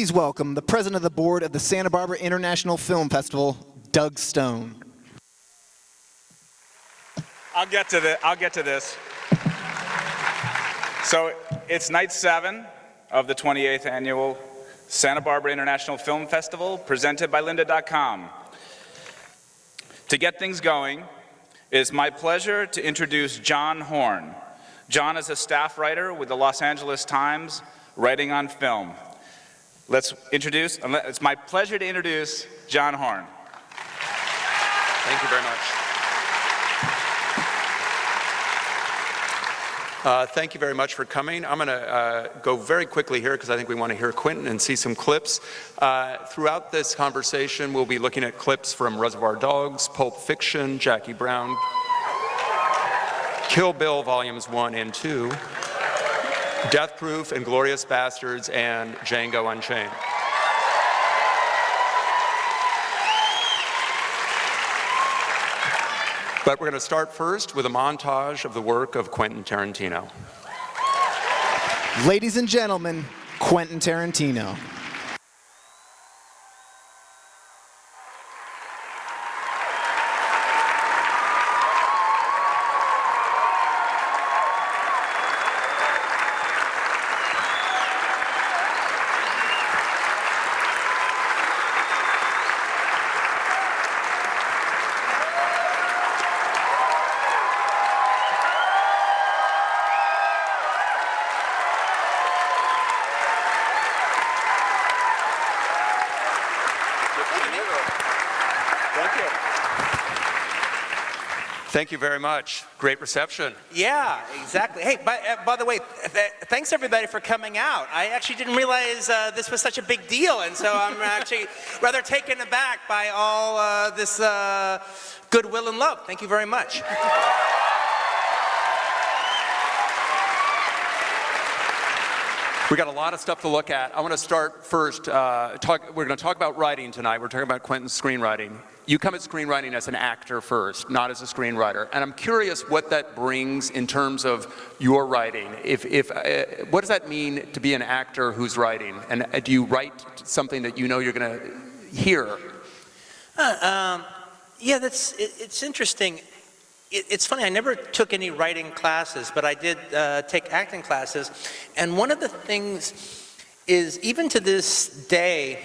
Please welcome the president of the board of the Santa Barbara International Film Festival, Doug Stone. I'll get to this. So it's night 7 of the 28th annual Santa Barbara International Film Festival, presented by lynda.com. To get things going, it is my pleasure to introduce John Horn. John is a staff writer with the Los Angeles Times, writing on film. It's my pleasure to introduce John Horn. Thank you very much. Thank you very much for coming. I'm going to go very quickly here because I think we want to hear Quentin and see some clips. Throughout this conversation, we'll be looking at clips from Reservoir Dogs, Pulp Fiction, Jackie Brown, Kill Bill Volumes 1 and 2, Death Proof, Inglourious Bastards, and Django Unchained. But we're going to start first with a montage of the work of Quentin Tarantino. Ladies and gentlemen, Quentin Tarantino. Thank you very much. Great reception. Yeah, exactly. Hey, by the way, thanks everybody for coming out. I actually didn't realize this was such a big deal, and so I'm actually rather taken aback by all this goodwill and love. Thank you very much. We got a lot of stuff to look at. I want to start first. We're going to talk about writing tonight. We're talking about Quentin's screenwriting. You come at screenwriting as an actor first, not as a screenwriter. And I'm curious what that brings in terms of your writing. What does that mean to be an actor who's writing? And do you write something that you know you're going to hear? Yeah, it's interesting. It's funny, I never took any writing classes, but I did take acting classes. And one of the things is, even to this day,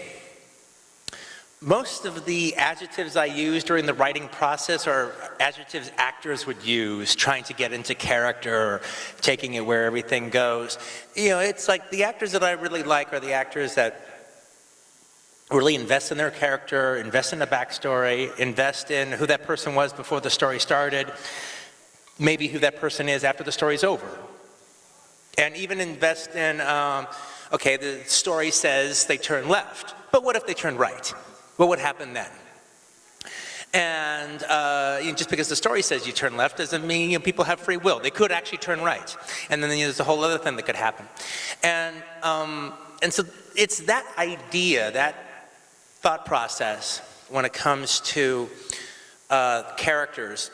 most of the adjectives I use during the writing process are adjectives actors would use, trying to get into character, or taking it where everything goes. You know, it's like the actors that I really like are the actors that really invest in their character, invest in the backstory, invest in who that person was before the story started, maybe who that person is after the story's over. And even invest in, okay, the story says they turn left, but what if they turn right? What would happen then? And just because the story says you turn left doesn't mean people have free will. They could actually turn right. And then there's a whole other thing that could happen. And so it's that idea, that thought process when it comes to characters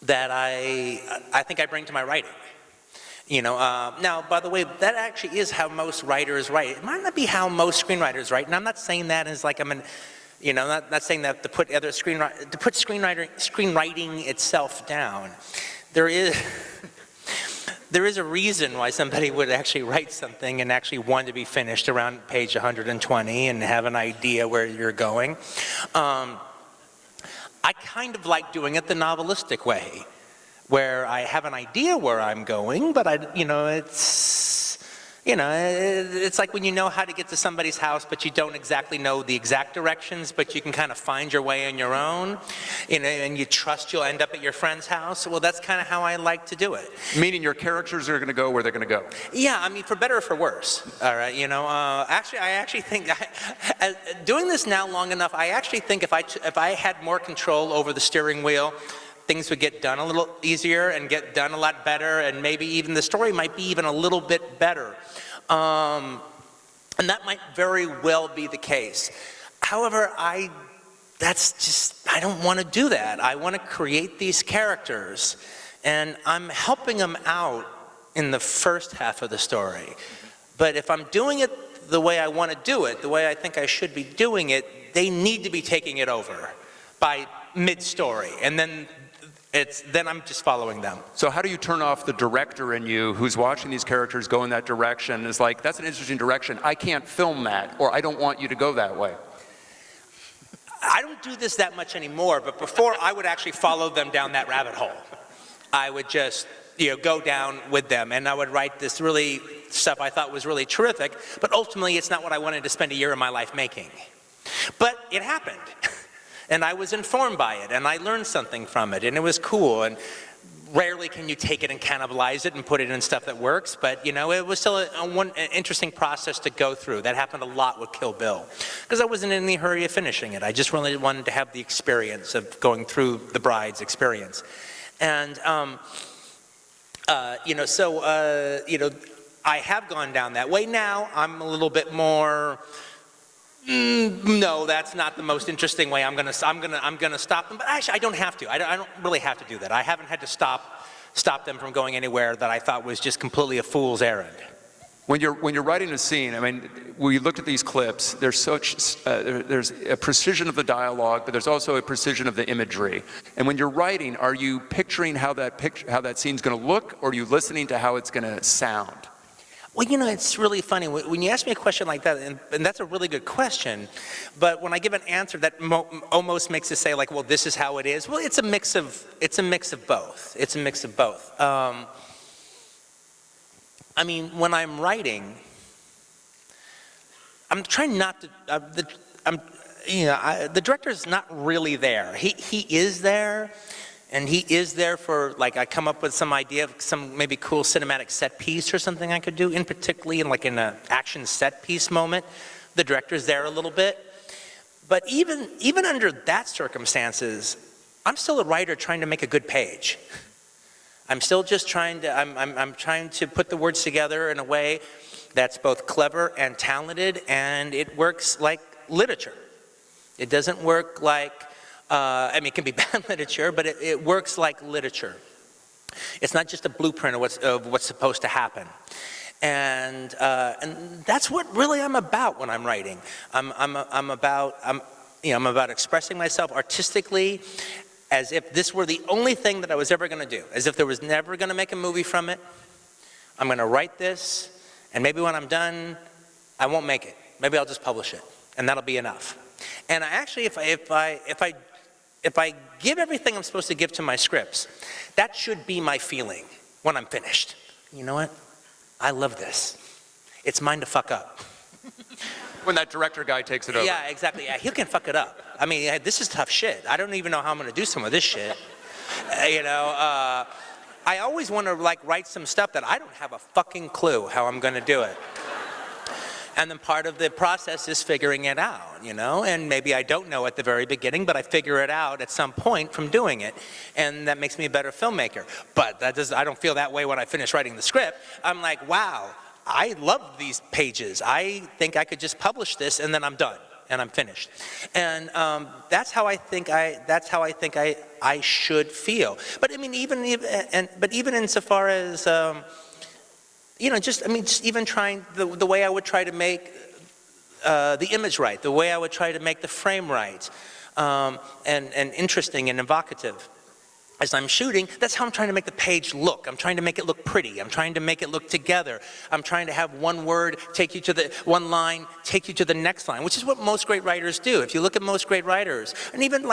that I think I bring to my writing. Now, by the way, that actually is how most writers write. It might not be how most screenwriters write, and I'm not saying that as like not saying that to put screenwriting itself down. There is a reason why somebody would actually write something and actually want to be finished around page 120 and have an idea where you're going. I kind of like doing it the novelistic way, where I have an idea where I'm going, but it's like when you know how to get to somebody's house, but you don't exactly know the exact directions, but you can kind of find your way on your own, and you trust you'll end up at your friend's house. Well, that's kind of how I like to do it. Meaning your characters are going to go where they're going to go. Yeah, I mean, for better or for worse. All right, actually, I actually think doing this now long enough, I actually think if I had more control over the steering wheel, things would get done a little easier and get done a lot better, and maybe even the story might be even a little bit better. And that might very well be the case. However, I don't want to do that. I want to create these characters, and I'm helping them out in the first half of the story. But if I'm doing it the way I want to do it, the way I think I should be doing it, they need to be taking it over by mid-story, and then I'm just following them. So how do you turn off the director in you who's watching these characters go in that direction, is like, that's an interesting direction, I can't film that, or I don't want you to go that way? I don't do this that much anymore, but before I would actually follow them down that rabbit hole. I would just, go down with them, and I would write this really stuff I thought was really terrific, but ultimately it's not what I wanted to spend a year of my life making. But it happened, and I was informed by it, and I learned something from it, and it was cool, and rarely can you take it and cannibalize it and put it in stuff that works, but it was still an interesting process to go through. That happened a lot with Kill Bill, because I wasn't in any hurry of finishing it. I just really wanted to have the experience of going through the bride's experience. And, I have gone down that way. Now I'm a little bit more, no, that's not the most interesting way. I'm gonna stop them. But actually, I don't have to. I don't really have to do that. I haven't had to stop them from going anywhere that I thought was just completely a fool's errand. When you're writing a scene, I mean, when you looked at these clips, there's there's a precision of the dialogue, but there's also a precision of the imagery. And when you're writing, are you picturing how that scene's going to look, or are you listening to how it's going to sound? Well, it's really funny. When you ask me a question like that, and that's a really good question, but when I give an answer that almost makes it say like, well, this is how it is. Well, it's a mix of both. It's a mix of both. I mean, when I'm writing, I'm trying not to. The director's not really there. He is there. And he is there for, like, I come up with some idea of some maybe cool cinematic set piece or something I could do, particularly in an action set piece moment. The director's there a little bit. But even under that circumstances, I'm still a writer trying to make a good page. I'm still just trying to, I'm trying to put the words together in a way that's both clever and talented, and it works like literature. It doesn't work like, it can be bad literature, but it works like literature. It's not just a blueprint of what's supposed to happen. And that's what really I'm about when I'm writing. I'm about expressing myself artistically as if this were the only thing that I was ever going to do, as if there was never going to make a movie from it. I'm going to write this, and maybe when I'm done, I won't make it. Maybe I'll just publish it, and that'll be enough. And I actually, if I give everything I'm supposed to give to my scripts, that should be my feeling when I'm finished. You know what? I love this. It's mine to fuck up. When that director guy takes it over. Yeah, exactly. Yeah, he can fuck it up. I mean, this is tough shit. I don't even know how I'm going to do some of this shit. I always want to write some stuff that I don't have a fucking clue how I'm going to do it. And then part of the process is figuring it out, and maybe I don't know at the very beginning, but I figure it out at some point from doing it, and that makes me a better filmmaker. But I don't feel that way when I finish writing the script. I'm like, wow, I love these pages. I think I could just publish this, and then I'm done, and I'm finished. And that's how I think I should feel. But I mean, even insofar as just even trying the way I would try to make the image right, the way I would try to make the frame right, and interesting and evocative. As I'm shooting, that's how I'm trying to make the page look. I'm trying to make it look pretty. I'm trying to make it look together. I'm trying to have one word take you to one line, take you to the next line, which is what most great writers do. If you look at most great writers, and even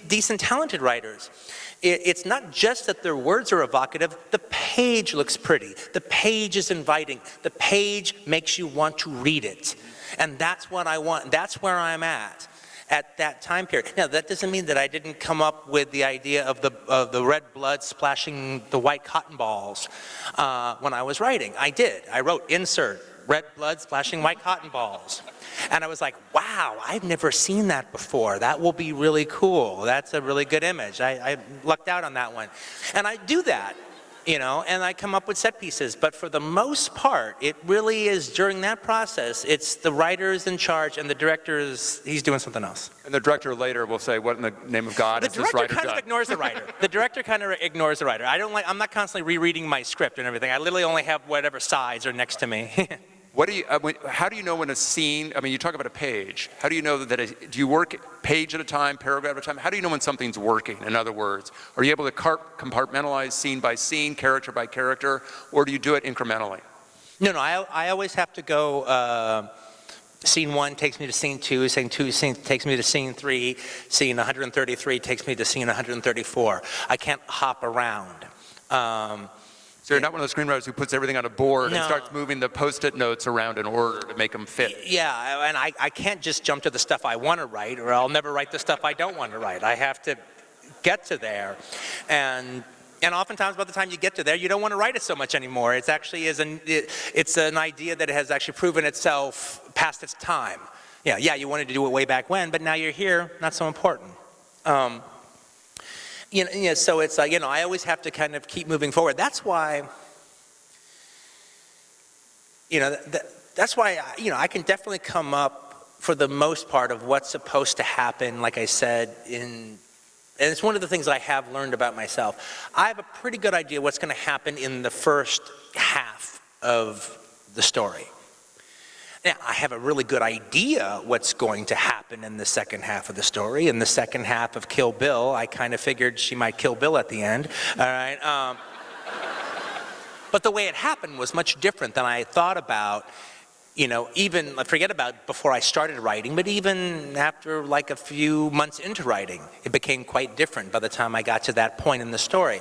decent, talented writers, it's not just that their words are evocative, the page looks pretty. The page is inviting. The page makes you want to read it. And that's what I want. That's where I'm at that time period. Now, that doesn't mean that I didn't come up with the idea of the red blood splashing the white cotton balls when I was writing. I did. I wrote, insert, red blood splashing white cotton balls. And I was like, wow, I've never seen that before. That will be really cool. That's a really good image. I lucked out on that one. And I do that, and I come up with set pieces. But for the most part, it really is during that process, it's the writer is in charge and the director he's doing something else. And the director later will say, what in the name of God is this writer done? The director kind of ignores the writer. The director kind of ignores the writer. I'm not constantly rereading my script and everything. I literally only have whatever sides are next to me. What do you, how do you know when a scene, I mean, you talk about a page. How do you know that, do you work page at a time, paragraph at a time? How do you know when something's working, in other words? Are you able to compartmentalize scene by scene, character by character, or do you do it incrementally? No, I always have to go, scene 1 takes me to scene 2, scene 2 takes me to scene 3, scene 133 takes me to scene 134. I can't hop around. So you're not one of those screenwriters who puts everything on a board and No. starts moving the Post-it notes around in order to make them fit. Yeah, and I can't just jump to the stuff I want to write, or I'll never write the stuff I don't want to write. I have to get to there. And oftentimes by the time you get to there, you don't want to write it so much anymore. It's actually it's an idea that has actually proven itself past its time. Yeah, you wanted to do it way back when, but now you're here, not so important. So it's like, I always have to kind of keep moving forward. That's why, I can definitely come up for the most part of what's supposed to happen, like I said, and it's one of the things I have learned about myself. I have a pretty good idea what's going to happen in the first half of the story. Now, I have a really good idea what's going to happen in the second half of the story. In the second half of Kill Bill, I kind of figured she might kill Bill at the end, all right? But the way it happened was much different than I thought about, even, forget about before I started writing, but even after like a few months into writing, it became quite different by the time I got to that point in the story.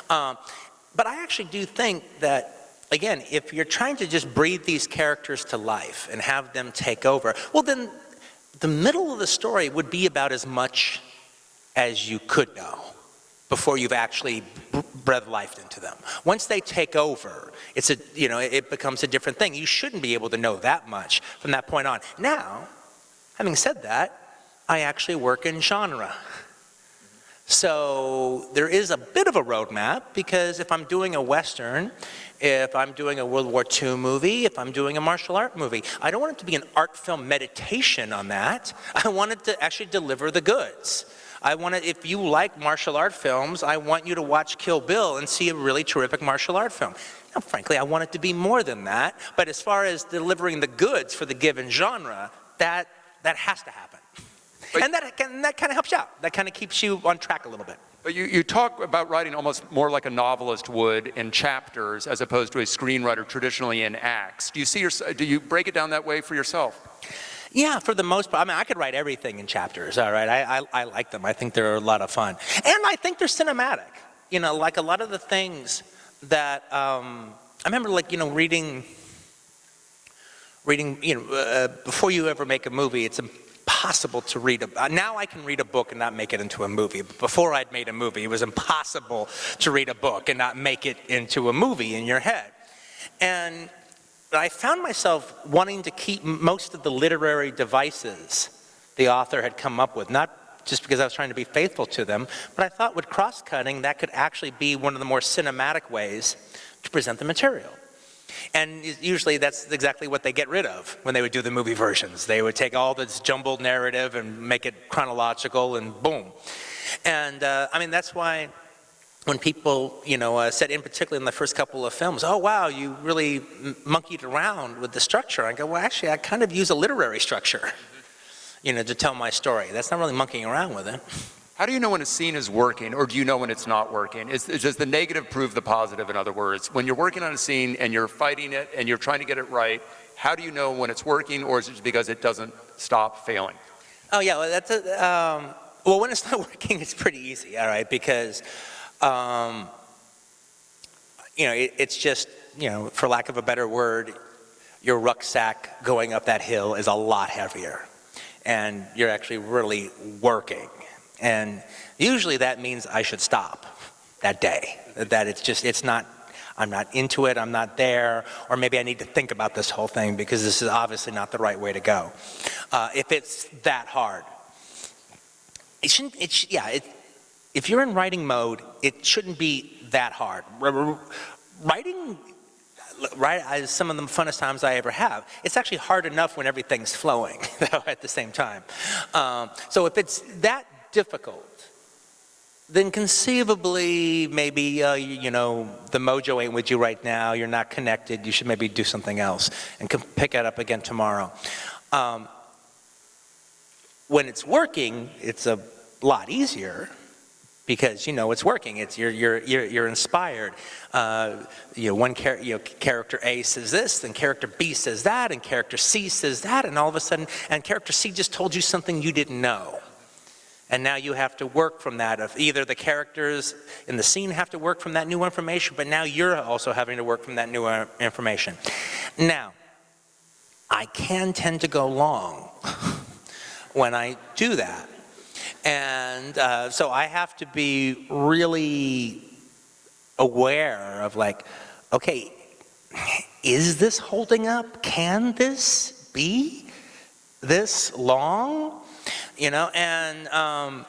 But I actually do think that, again, if you're trying to just breathe these characters to life and have them take over, well then the middle of the story would be about as much as you could know before you've actually breathed life into them. Once they take over, it becomes a different thing. You shouldn't be able to know that much from that point on. Now, having said that, I actually work in genre. So there is a bit of a roadmap, because if I'm doing a Western, if I'm doing a World War II movie, if I'm doing a martial art movie, I don't want it to be an art film meditation on that. I want it to actually deliver the goods. If you like martial art films, I want you to watch Kill Bill and see a really terrific martial art film. Now, frankly, I want it to be more than that, but as far as delivering the goods for the given genre, that has to happen. And that kind of helps you out. That kind of keeps you on track a little bit. But you talk about writing almost more like a novelist would in chapters as opposed to a screenwriter traditionally in acts. Do you break it down that way for yourself? Yeah, for the most part. I mean, I could write everything in chapters, all right? I like them. I think they're a lot of fun. And I think they're cinematic. Like a lot of the things that, I remember reading, before you ever make a movie, it's impossible to read now I can read a book and not make it into a movie. But before I'd made a movie, it was impossible to read a book and not make it into a movie in your head. And I found myself wanting to keep most of the literary devices the author had come up with, not just because I was trying to be faithful to them, but I thought with cross-cutting, that could actually be one of the more cinematic ways to present the material. And usually that's exactly what they get rid of when they would do the movie versions. They would take all this jumbled narrative and make it chronological and boom. And that's why when people, said in particular in the first couple of films, oh wow, you really monkeyed around with the structure. I go, well actually I kind of use a literary structure, to tell my story. That's not really monkeying around with it. How do you know when a scene is working, or do you know when it's not working? Does the negative prove the positive, in other words? When you're working on a scene and you're fighting it and you're trying to get it right, how do you know when it's working, or is it just because it doesn't stop failing? Oh yeah, well when it's not working, it's pretty easy, all right, because it's just, for lack of a better word, your rucksack going up that hill is a lot heavier, and you're actually really working. And usually that means I should stop that day, that I'm not into it, I'm not there, or maybe I need to think about this whole thing because this is obviously not the right way to go. If it's that hard, if you're in writing mode, it shouldn't be that hard. Writing is some of the funnest times I ever have. It's actually hard enough when everything's flowing at the same time. So if it's that difficult, then conceivably, maybe, you know, the mojo ain't with you right now, you're not connected, you should maybe do something else and pick it up again tomorrow. When it's working, it's a lot easier because you know it's working. It's you're inspired. You know, character A says this, then character B says that, and character C says that, and all of a sudden, and character C just told you something you didn't know. And now you have to work from that. Of either the characters in the scene have to work from that new information, but now you're also having to work from that new information. Now, I can tend to go long when I do that. And so I have to be really aware of like, okay, is this holding up? Can this be this long? You know, and I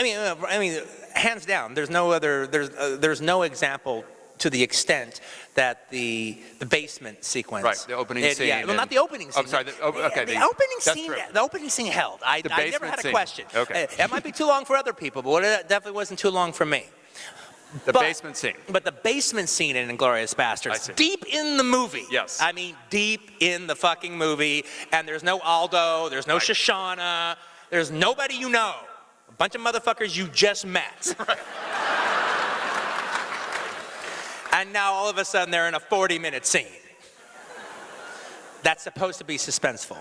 mean, hands down, there's no example to the extent that the basement sequence. Right, the opening scene. Yeah, well, not the opening scene. I'm sorry, okay. The opening that's scene, true. the opening scene held. I never had a scene. question. Okay. It might be too long for other people, but it definitely wasn't too long for me. The basement scene. But the basement scene in Inglourious Basterds, deep in the movie. Yes. I mean, deep in the fucking movie, and there's no Aldo, there's no Shoshana, there's nobody you know. A bunch of motherfuckers you just met. Right. And now all of a sudden they're in a 40-minute scene. That's supposed to be suspenseful.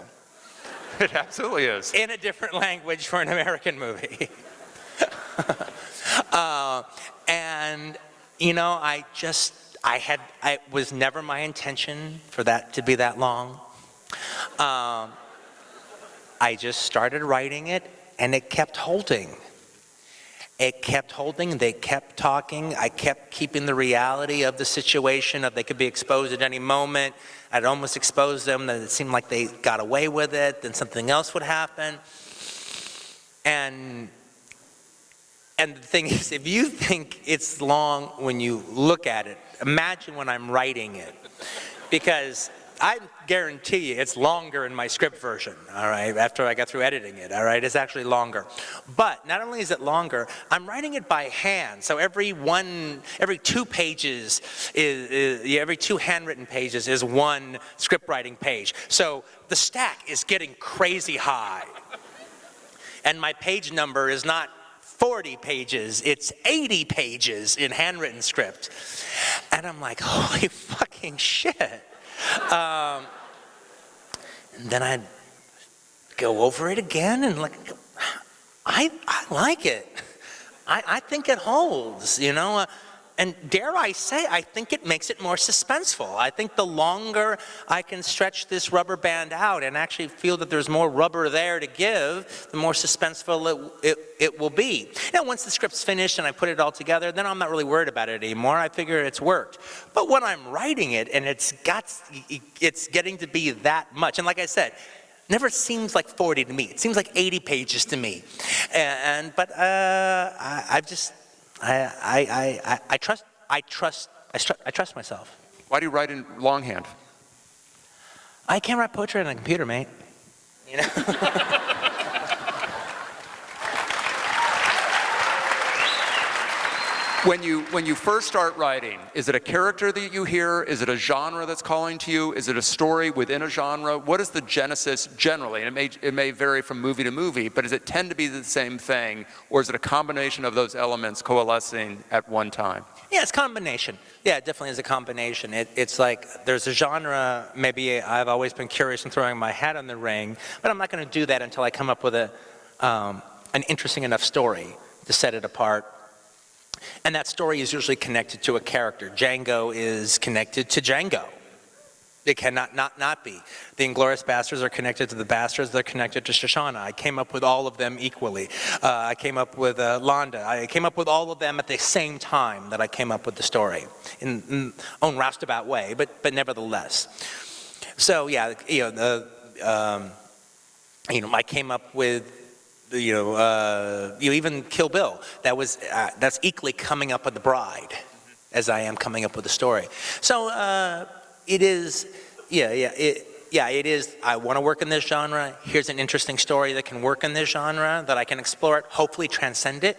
It absolutely is. In a different language for an American movie. And, you know, it was never my intention for that to be that long. I just started writing it, and it kept holding. It kept holding, they kept talking, I kept keeping the reality of the situation, of they could be exposed at any moment. I'd almost expose them, that it seemed like they got away with it, then something else would happen. And the thing is, if you think it's long when you look at it, imagine when I'm writing it. Because I guarantee you it's longer in my script version, all right, after I got through editing it, all right, it's actually longer. But not only is it longer, I'm writing it by hand, so every two pages every two handwritten pages is one script writing page. So the stack is getting crazy high. And my page number is not 40 pages, it's 80 pages in handwritten script. And I'm like, holy fucking shit. And then I'd go over it again and like, I like it. I think it holds, you know. And dare I say, I think it makes it more suspenseful. I think the longer I can stretch this rubber band out and actually feel that there's more rubber there to give, the more suspenseful it will be. Now, once the script's finished and I put it all together, then I'm not really worried about it anymore. I figure it's worked. But when I'm writing it and it's getting to be that much, and like I said, never seems like 40 to me. It seems like 80 pages to me. But I trust myself. Why do you write in longhand? I can't write poetry on a computer, mate. You know? When you first start writing, is it a character that you hear? Is it a genre that's calling to you? Is it a story within a genre? What is the genesis generally? And it may vary from movie to movie, but does it tend to be the same thing, or is it a combination of those elements coalescing at one time? Yeah, it's a combination. Yeah, it definitely is a combination. It's like there's a genre, maybe I've always been curious in throwing my hat in the ring, but I'm not going to do that until I come up with an interesting enough story to set it apart. And that story is usually connected to a character. Django is connected to Django. It cannot not be. The Inglourious Basterds are connected to the Bastards. They're connected to Shoshana. I came up with all of them equally. I came up with Londa. I came up with all of them at the same time that I came up with the story, in own roundabout way, but nevertheless. So yeah, I came up with. Even Kill Bill, that's equally coming up with the bride, as I am coming up with the story. So it is, it is. I want to work in this genre. Here's an interesting story that can work in this genre, that I can explore it, hopefully transcend it,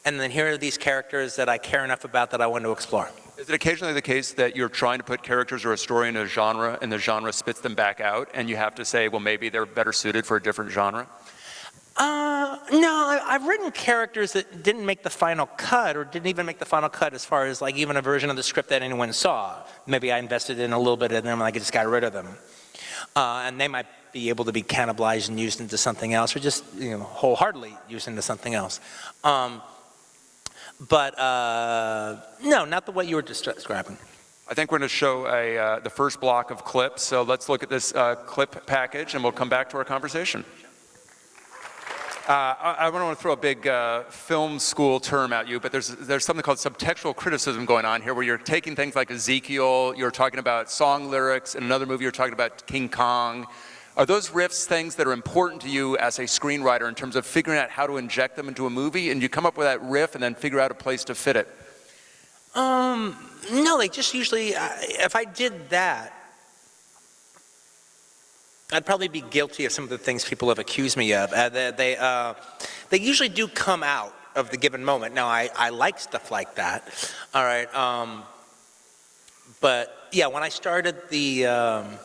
And then here are these characters that I care enough about that I want to explore. Is it occasionally the case that you're trying to put characters or a story in a genre and the genre spits them back out and you have to say, well, maybe they're better suited for a different genre? No, I've written characters that didn't make the final cut or didn't even make the final cut as far as like even a version of the script that anyone saw. Maybe I invested in a little bit of them and I just got rid of them. And they might be able to be cannibalized and used into something else or just wholeheartedly used into something else. But no, not the way you were describing. I think we're going to show the first block of clips, so let's look at this clip package and we'll come back to our conversation. I don't want to throw a big film school term at you, but there's something called subtextual criticism going on here where you're taking things like Ezekiel, you're talking about song lyrics, in another movie you're talking about King Kong. Are those riffs things that are important to you as a screenwriter in terms of figuring out how to inject them into a movie, and you come up with that riff and then figure out a place to fit it? No, they just usually, if I did that, I'd probably be guilty of some of the things people have accused me of. They usually do come out of the given moment. Now, I like stuff like that, all right? But yeah, when I started when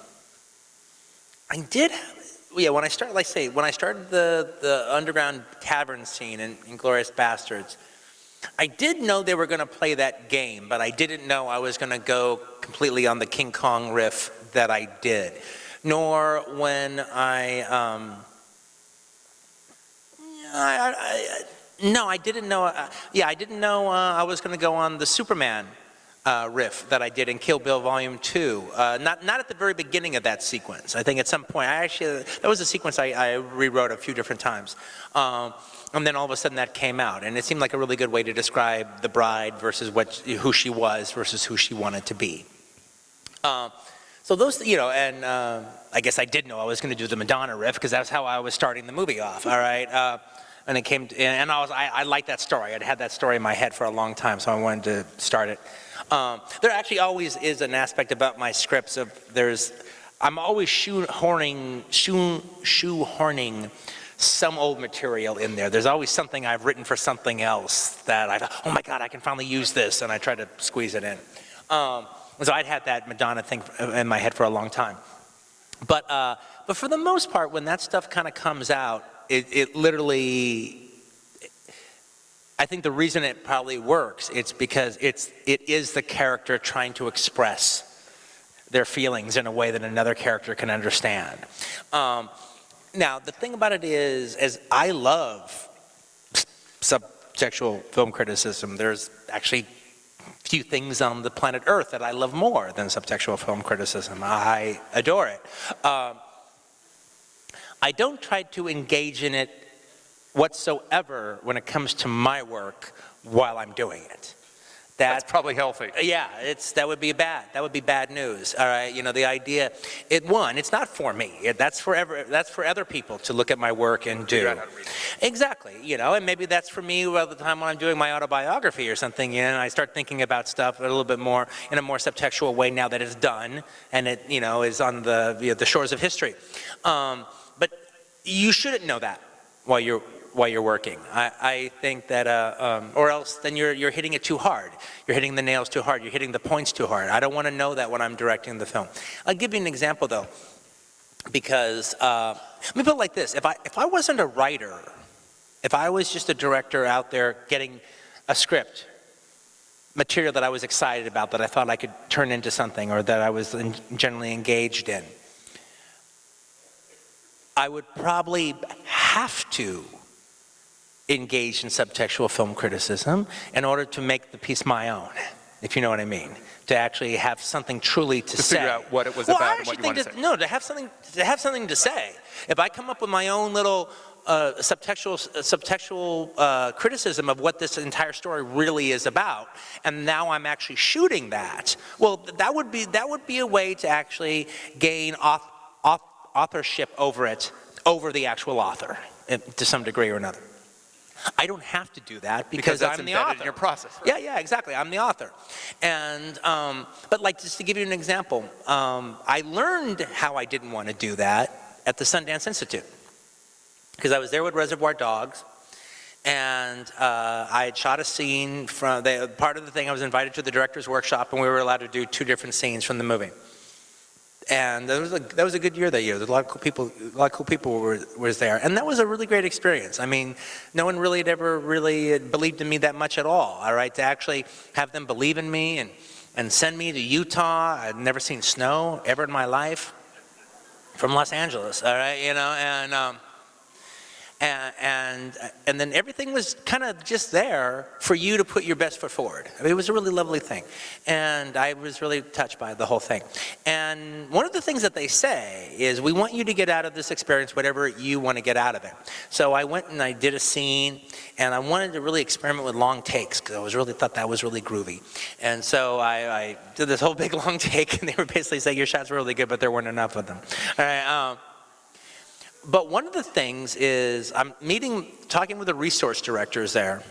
I started the underground tavern scene in Inglourious Bastards, I did know they were going to play that game, but I didn't know I was going to go completely on the King Kong riff that I did. Nor when I didn't know, I didn't know I was going to go on the Superman riff that I did in Kill Bill Volume 2. Not at the very beginning of that sequence. I think at some point, that was a sequence I rewrote a few different times. And then all of a sudden that came out. And it seemed like a really good way to describe the bride versus who she was versus who she wanted to be. So those, and I guess I did know I was going to do the Madonna riff because that's how I was starting the movie off, all right? And it came, I liked that story. I'd had that story in my head for a long time, so I wanted to start it. There actually always is an aspect about my scripts I'm always shoehorning some old material in there. There's always something I've written for something else that I thought, oh my God, I can finally use this, and I try to squeeze it in. So I'd had that Madonna thing in my head for a long time. But for the most part, when that stuff kind of comes out, it literally, I think the reason it probably works, it's because it is the character trying to express their feelings in a way that another character can understand. Now, the thing about it is I love subtextual film criticism. There's actually few things on the planet Earth that I love more than subtextual film criticism. I adore it. I don't try to engage in it whatsoever when it comes to my work while I'm doing it. That's probably healthy. Yeah, that would be bad news. All right, the idea, it's not for me. That's for other people to look at my work and do. Exactly, and maybe that's for me by the time when I'm doing my autobiography or something, and I start thinking about stuff a little bit more in a more subtextual way now that it's done and it, is on the shores of history. But you shouldn't know that while you're working. I think that, or else then you're hitting it too hard. You're hitting the nails too hard. You're hitting the points too hard. I don't want to know that when I'm directing the film. I'll give you an example though, because let me put it like this: if I wasn't a writer, if I was just a director out there getting a script, material that I was excited about, that I thought I could turn into something, or that I was generally engaged in, I would probably have to engage in subtextual film criticism in order to make the piece my own, if you know what I mean. To actually have something truly to say. Figure out what it was about and what you want to say. No, to have something to say. If I come up with my own little subtextual criticism of what this entire story really is about, and now I'm actually shooting that, well, that would be a way to actually gain authorship over the actual author, to some degree or another. I don't have to do that because I'm the author. In your process. Right? Yeah, exactly. I'm the author. And, but like, just to give you an example, I learned how I didn't want to do that at the Sundance Institute. Because I was there with Reservoir Dogs, And I had shot a scene from, part of the thing, I was invited to the director's workshop, and we were allowed to do 2 different scenes from the movie. And that was a good year that year. There was a lot of cool people was there. And that was a really great experience. I mean, no one really had ever really believed in me that much at all right? To actually have them believe in me and send me to Utah. I'd never seen snow ever in my life from Los Angeles, all right, you know, and then everything was kind of just there for you to put your best foot forward. I mean, it was a really lovely thing, and I was really touched by the whole thing. And one of the things that they say is, we want you to get out of this experience whatever you want to get out of it. So I went and I did a scene, and I wanted to really experiment with long takes, because I thought that was really groovy. And so I did this whole big long take, and they were basically saying, your shots were really good, but there weren't enough of them. All right. But one of the things is, I'm talking with the resource directors there,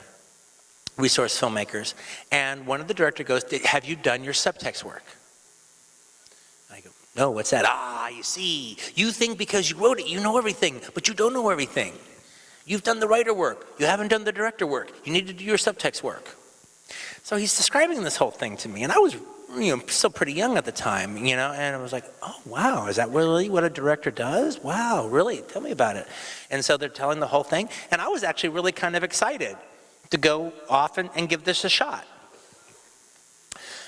resource filmmakers, and one of the director goes, have you done your subtext work? I go, no, what's that? You see, you think because you wrote it, you know everything, but you don't know everything. You've done the writer work, you haven't done the director work, you need to do your subtext work. So he's describing this whole thing to me, and I was still pretty young at the time, and I was like, oh, wow, is that really what a director does? Wow, really? Tell me about it. And so they're telling the whole thing, and I was actually really kind of excited to go off and give this a shot.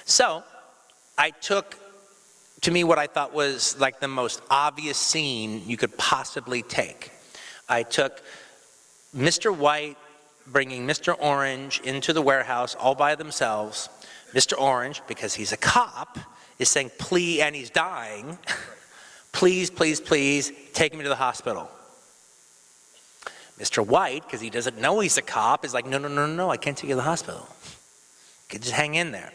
So I took, to me, what I thought was like the most obvious scene you could possibly take. I took Mr. White bringing Mr. Orange into the warehouse all by themselves. Mr. Orange, because he's a cop, is saying, please, and he's dying, please, please, please, take me to the hospital. Mr. White, because he doesn't know he's a cop, is like, no, no, no, no, I can't take you to the hospital. You can just hang in there.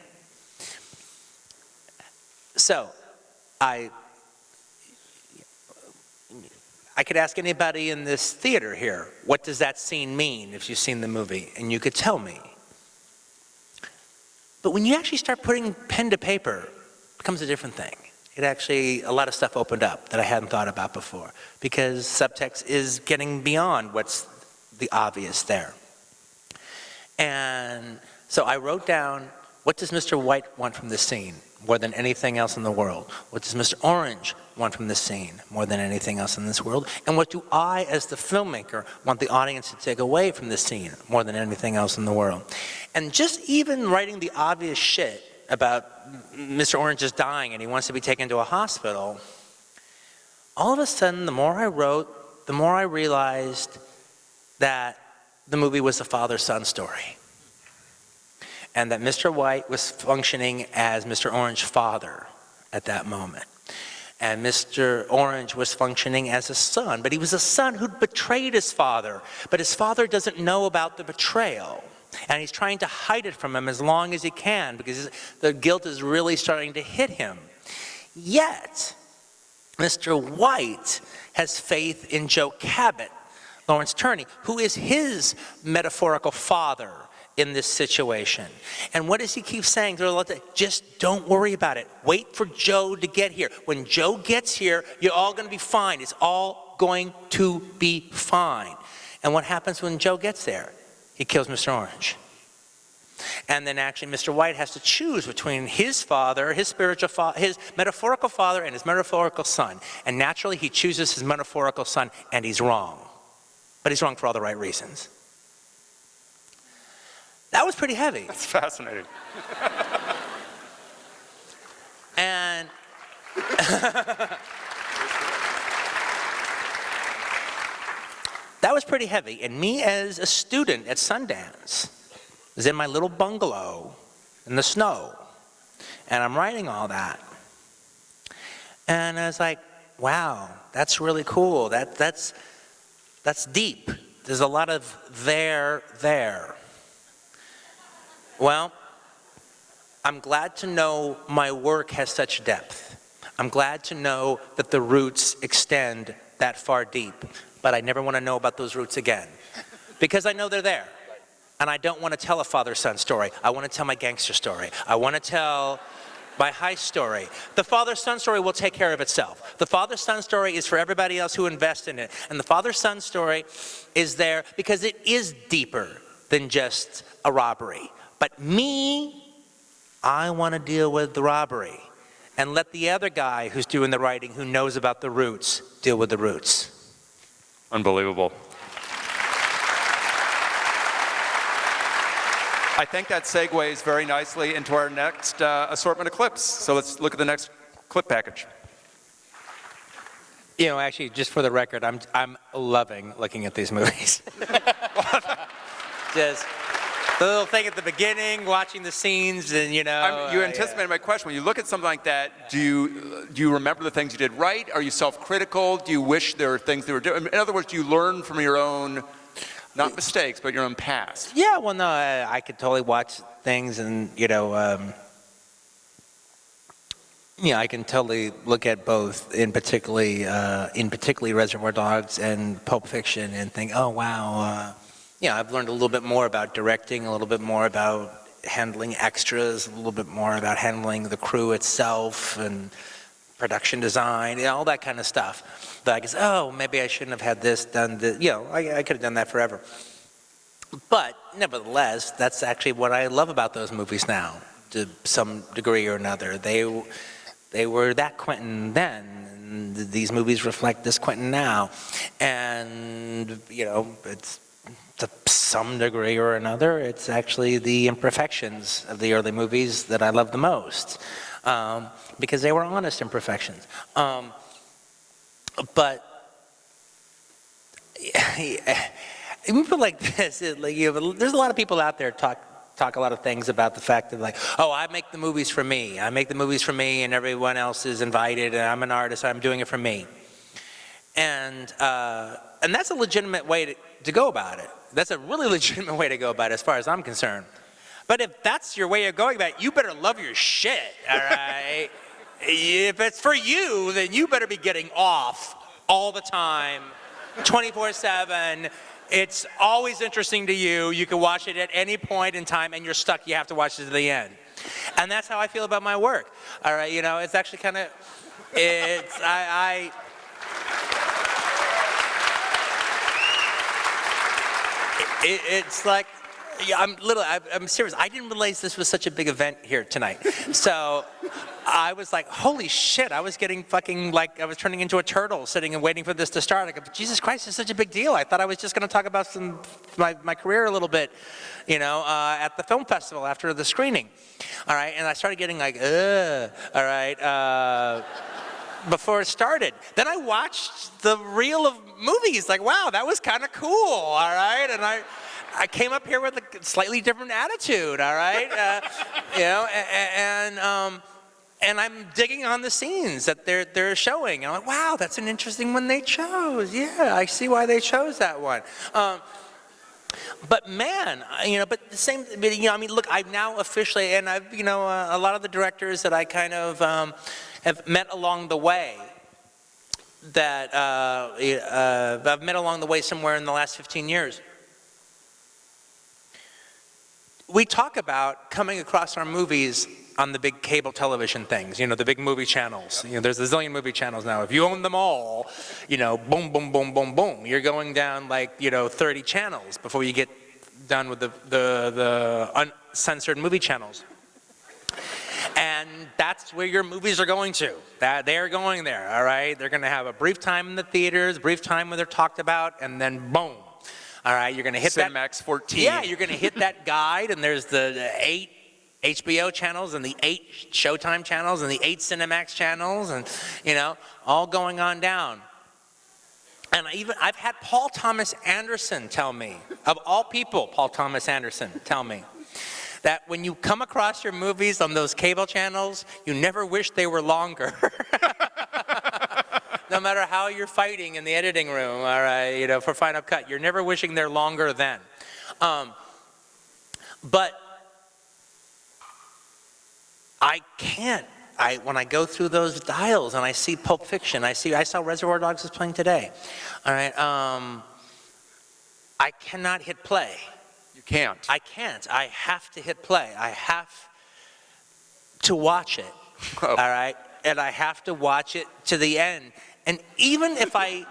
So, I could ask anybody in this theater here, what does that scene mean if you've seen the movie? And you could tell me. But when you actually start putting pen to paper, it becomes a different thing. It actually, a lot of stuff opened up that I hadn't thought about before, because subtext is getting beyond what's the obvious there. And so I wrote down, what does Mr. White want from this scene more than anything else in the world? What does Mr. Orange want from this scene more than anything else in this world? And what do I, as the filmmaker, want the audience to take away from this scene more than anything else in the world? And just even writing the obvious shit about Mr. Orange is dying and he wants to be taken to a hospital, all of a sudden, the more I wrote, the more I realized that the movie was a father-son story. And that Mr. White was functioning as Mr. Orange's father at that moment. And Mr. Orange was functioning as a son, but he was a son who'd betrayed his father, but his father doesn't know about the betrayal. And he's trying to hide it from him as long as he can, because the guilt is really starting to hit him. Yet, Mr. White has faith in Joe Cabot, Lawrence Turney, who is his metaphorical father in this situation. And what does he keep saying? Just don't worry about it. Wait for Joe to get here. When Joe gets here, you're all going to be fine. It's all going to be fine. And what happens when Joe gets there? He kills Mr. Orange. And then actually Mr. White has to choose between his father, his spiritual father, his metaphorical father and his metaphorical son. And naturally he chooses his metaphorical son, and he's wrong. But he's wrong for all the right reasons. That was pretty heavy. That's fascinating. And that was pretty heavy. And me as a student at Sundance was in my little bungalow in the snow. And I'm writing all that. And I was like, wow, that's really cool. That's deep. There's a lot of there. Well, I'm glad to know my work has such depth. I'm glad to know that the roots extend that far deep, but I never want to know about those roots again, because I know they're there. And I don't want to tell a father-son story. I want to tell my gangster story. I want to tell My high story. The father-son story will take care of itself. The father-son story is for everybody else who invests in it. And the father-son story is there because it is deeper than just a robbery. But me, I want to deal with the robbery and let the other guy who's doing the writing, who knows about the roots, deal with the roots. Unbelievable. I think that segues very nicely into our next assortment of clips. So let's look at the next clip package. You know, actually, just for the record, I'm loving looking at these movies. Just the little thing at the beginning, watching the scenes, and you know. You anticipated my question. When you look at something like that, do you remember the things you did right? Are you self-critical? Do you wish there were things that were doing? In other words, do you learn from your own, not mistakes, but your own past? Yeah, well, no, I could totally watch things, and I can totally look at both, in particularly Reservoir Dogs and Pulp Fiction, and think, oh wow, I've learned a little bit more about directing, a little bit more about handling extras, a little bit more about handling the crew itself, and production design, all that kind of stuff. That I guess, oh, maybe I shouldn't have had this done. I could have done that forever. But nevertheless, that's actually what I love about those movies now, to some degree or another. They were that Quentin then, and these movies reflect this Quentin now. And, it's to some degree or another, it's actually the imperfections of the early movies that I love the most, because they were honest imperfections. But even put like this, there's a lot of people out there talk a lot of things about the fact that, like, oh, I make the movies for me. I make the movies for me, and everyone else is invited, and I'm an artist, I'm doing it for me. And that's a legitimate way to go about it. That's a really legitimate way to go about it, as far as I'm concerned. But if that's your way of going about it, you better love your shit, all right? If it's for you, then you better be getting off all the time, 24/7. It's always interesting to you. You can watch it at any point in time, and you're stuck. You have to watch it to the end. And that's how I feel about my work. All right, it's actually kind of, it's like, I'm serious. I didn't realize this was such a big event here tonight. So I was like, holy shit, I was getting fucking, like, I was turning into a turtle sitting and waiting for this to start. I go, Jesus Christ, it's such a big deal. I thought I was just going to talk about my career a little bit, at the film festival after the screening. All right, and I started getting like, all right, before it started. Then I watched the reel of movies, like, wow, that was kind of cool, all right? And I came up here with a slightly different attitude, all right? And I'm digging on the scenes that they're showing. And I'm like, wow, that's an interesting one they chose. Yeah, I see why they chose that one. But man, but the same, look, I've now officially, and I've, a lot of the directors that I kind of have met along the way, that I've met along the way somewhere in the last 15 years. We talk about coming across our movies on the big cable television things, the big movie channels. There's a zillion movie channels now. If you own them all, boom, boom, boom, boom, boom. You're going down like, 30 channels before you get done with the uncensored movie channels. And that's where your movies are going to. They're going there, all right? They're going to have a brief time in the theaters, brief time when they're talked about, and then boom. All right, you're going to hit Cinemax 14. Yeah, you're going to hit that guide, and there's the 8 HBO channels and the 8 Showtime channels and the 8 Cinemax channels, and all going on down. And I've had Paul Thomas Anderson tell me, of all people, Paul Thomas Anderson tell me, that when you come across your movies on those cable channels, you never wish they were longer. No matter how you're fighting in the editing room, all right, for Final Cut, you're never wishing they're longer then. But I can't. When I go through those dials and I see Pulp Fiction, I saw Reservoir Dogs is playing today. All right, I cannot hit play. You can't. I can't. I have to hit play. I have to watch it. all right? And I have to watch it to the end. And even if I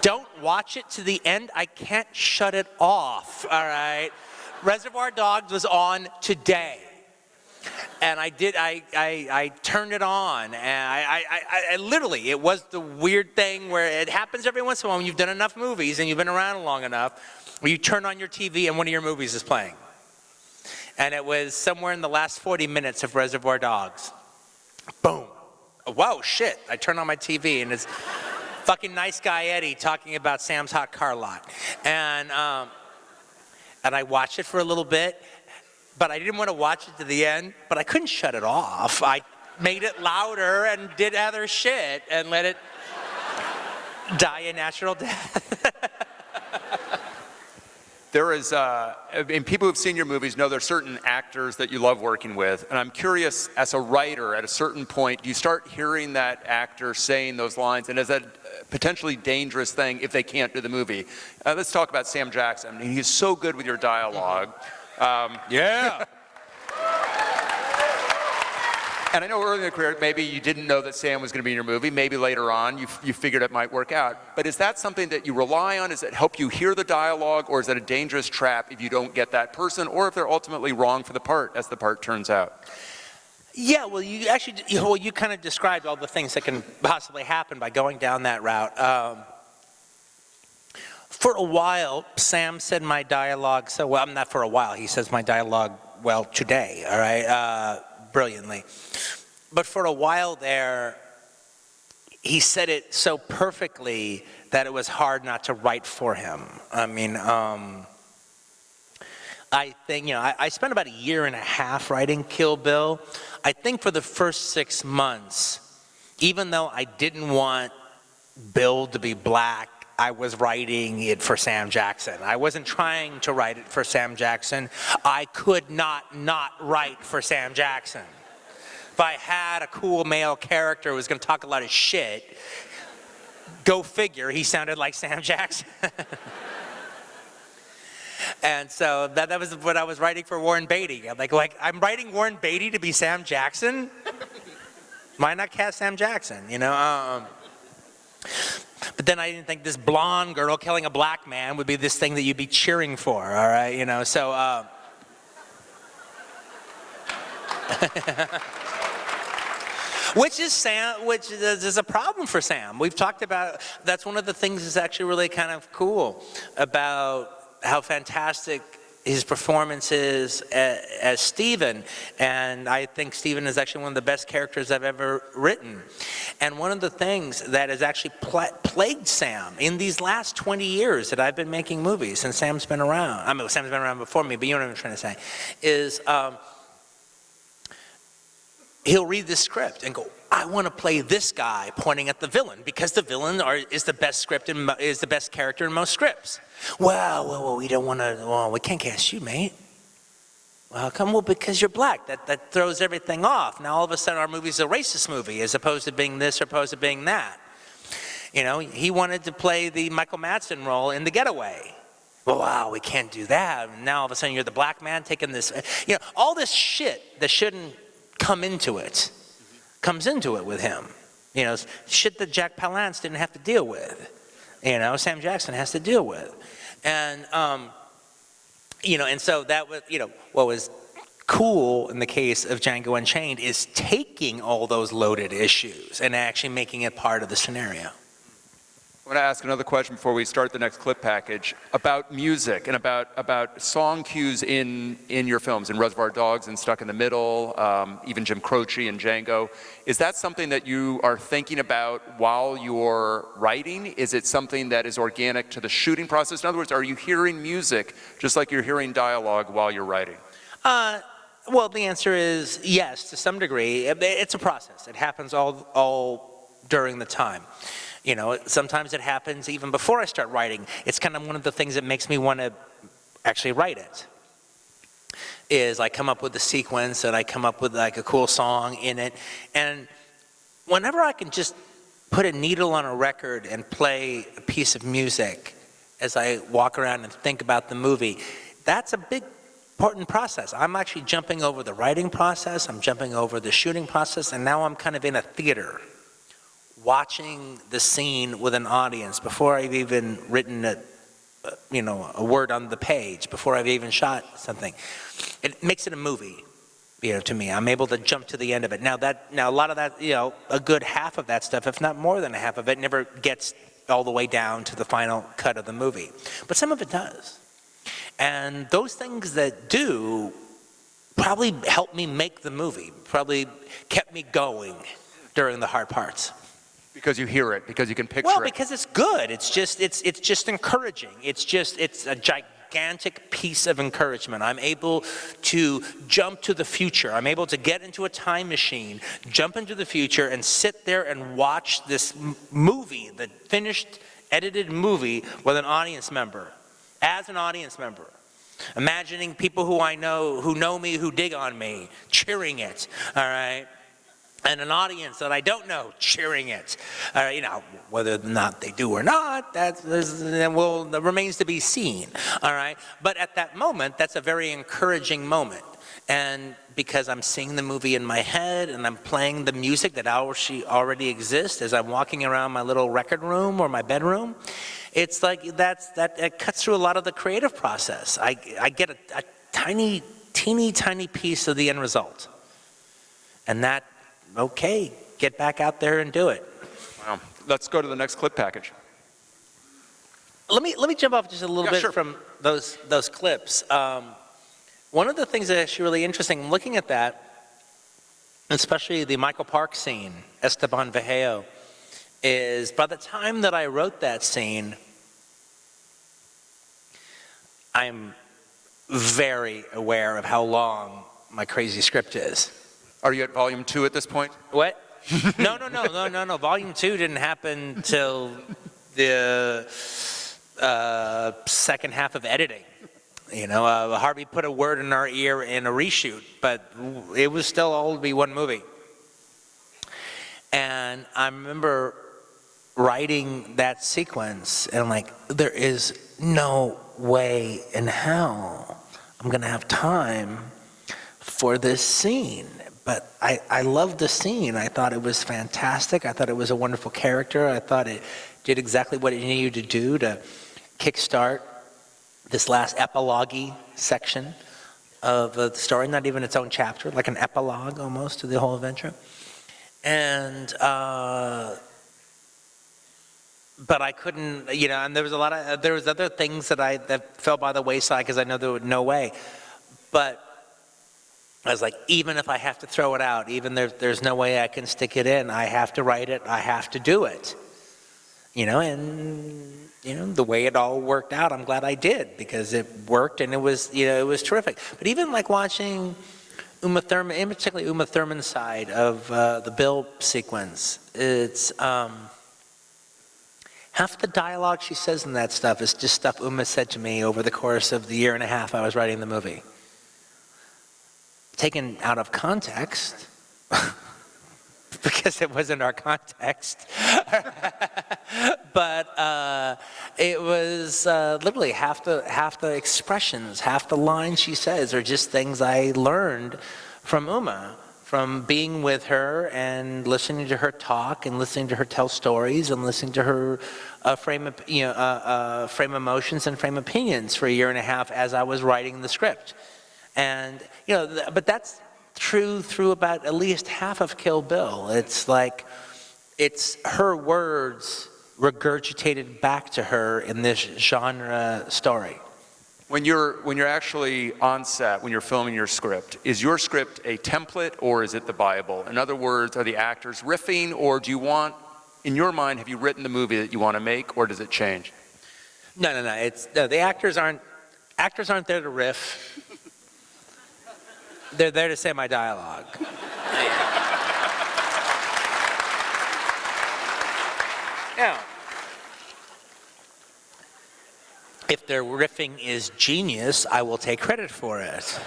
don't watch it to the end, I can't shut it off, all right? Reservoir Dogs was on today. And I turned it on, and I literally, it was the weird thing where it happens every once in a while when you've done enough movies and you've been around long enough, where you turn on your TV and one of your movies is playing. And it was somewhere in the last 40 minutes of Reservoir Dogs. Boom. Whoa, shit. I turn on my TV, and it's fucking Nice Guy Eddie talking about Sam's hot car lot. And I watched it for a little bit. But I didn't want to watch it to the end, but I couldn't shut it off. I made it louder and did other shit and let it die a natural death. There is, and people who've seen your movies know there are certain actors that you love working with. And I'm curious, as a writer, at a certain point, do you start hearing that actor saying those lines? And is that a potentially dangerous thing if they can't do the movie? Let's talk about Sam Jackson. I mean, he's so good with your dialogue. Yeah. And I know early in the career, maybe you didn't know that Sam was going to be in your movie. Maybe later on, you figured it might work out. But is that something that you rely on? Does it help you hear the dialogue? Or is it a dangerous trap if you don't get that person? Or if they're ultimately wrong for the part, as the part turns out? Yeah, well, you kind of described all the things that can possibly happen by going down that route. For a while, Sam said my dialogue so well. Not for a while. He says my dialogue well today, all right, brilliantly. But for a while there, he said it so perfectly that it was hard not to write for him. I mean, I think, I spent about 1.5 years writing Kill Bill. I think for the first 6 months, even though I didn't want Bill to be black, I was writing it for Sam Jackson. I wasn't trying to write it for Sam Jackson. I could not write for Sam Jackson. If I had a cool male character who was going to talk a lot of shit, go figure, he sounded like Sam Jackson. And so that was what I was writing for Warren Beatty. I'm like I'm writing Warren Beatty to be Sam Jackson? Why not cast Sam Jackson, But then I didn't think this blonde girl killing a black man would be this thing that you'd be cheering for, all right, so. Which is a problem for Sam. We've talked about, that's one of the things that's actually really kind of cool about how fantastic his performance is as Stephen, and I think Stephen is actually one of the best characters I've ever written. And one of the things that has actually plagued Sam in these last 20 years that I've been making movies, and Sam's been around, Sam's been around before me, but you know what I'm trying to say, is he'll read the script and go, I want to play this guy pointing at the villain because the villain is the best is the best character in most scripts. Well, we don't want to. Well, we can't cast you, mate. Well, because you're black. That throws everything off. Now all of a sudden our movie's a racist movie as opposed to being this or opposed to being that. He wanted to play the Michael Madsen role in The Getaway. Well, wow, we can't do that. And now all of a sudden you're the black man taking this. All this shit that shouldn't come into it. Comes into it with him. Shit that Jack Palance didn't have to deal with. Sam Jackson has to deal with. And, and so that was, what was cool in the case of Django Unchained is taking all those loaded issues and actually making it part of the scenario. I want to ask another question before we start the next clip package about music and about song cues in your films, in Reservoir Dogs and Stuck in the Middle, even Jim Croce and Django. Is that something that you are thinking about while you're writing? Is it something that is organic to the shooting process? In other words, are you hearing music just like you're hearing dialogue while you're writing? Well, the answer is yes, to some degree. It's a process. It happens all during the time. Sometimes it happens even before I start writing. It's kind of one of the things that makes me want to actually write it. Is I come up with the sequence and I come up with like a cool song in it. And whenever I can just put a needle on a record and play a piece of music as I walk around and think about the movie, that's a big important process. I'm actually jumping over the writing process, I'm jumping over the shooting process, and now I'm kind of in a theater, watching the scene with an audience before I've even written a word on the page, before I've even shot something. It makes it a movie, to me. I'm able to jump to the end of it. Now a lot of that, a good half of that stuff, if not more than a half of it, never gets all the way down to the final cut of the movie. But some of it does. And those things that do probably helped me make the movie, probably kept me going during the hard parts. Because you hear it, because you can picture Well, it. because it's good. It's just encouraging. It's a gigantic piece of encouragement. I'm able to jump to the future. I'm able to get into a time machine, jump into the future, and sit there and watch this movie, the finished, edited movie, with an audience member, as an audience member. Imagining people who I know, who know me, who dig on me, cheering it, all right? And an audience that I don't know cheering it. Whether or not they do or not, that remains to be seen, all right? But at that moment, that's a very encouraging moment. And because I'm seeing the movie in my head and I'm playing the music that already exists as I'm walking around my little record room or my bedroom, it's like it cuts through a lot of the creative process. I get a teeny tiny piece of the end result. And that, okay, get back out there and do it. Wow. Let's go to the next clip package. Let me jump off just a little bit sure. from those clips. One of the things that's actually really interesting, looking at that, especially the Michael Park scene, Esteban Vejeo, is by the time that I wrote that scene, I'm very aware of how long my crazy script is. Are you at volume 2 at this point? What? No. Volume 2 didn't happen till the second half of editing. Harvey put a word in our ear in a reshoot, but it was still all to be one movie. And I remember writing that sequence, and I'm like, there is no way in hell I'm gonna have time for this scene. But I loved the scene. I thought it was fantastic. I thought it was a wonderful character. I thought it did exactly what it needed to do to kickstart this last epilogue-y section of the story, not even its own chapter, like an epilogue almost to the whole adventure. And but I couldn't, and there was other things that fell by the wayside because I know there was no way. But I was like, even if I have to throw it out, even there's no way I can stick it in, I have to write it, I have to do it. And the way it all worked out, I'm glad I did, because it worked and it was terrific. But even like watching Uma Thurman, and particularly Uma Thurman's side of the Bill sequence, it's half the dialogue she says in that stuff is just stuff Uma said to me over the course of the year and a half I was writing the movie. Taken out of context, because it wasn't our context. But it was literally half the expressions, half the lines she says are just things I learned from Uma, from being with her and listening to her talk and listening to her tell stories and listening to her frame emotions and frame opinions for a year and a half as I was writing the script. And but that's true through about at least half of Kill Bill. It's like it's her words regurgitated back to her in this genre story. When you're actually on set, when you're filming your script, is your script a template or is it the Bible? In other words, are the actors riffing, or do you want, in your mind, have you written the movie that you want to make, or does it change? No. The actors aren't there to riff. They're there to say my dialogue. Now, if their riffing is genius, I will take credit for it.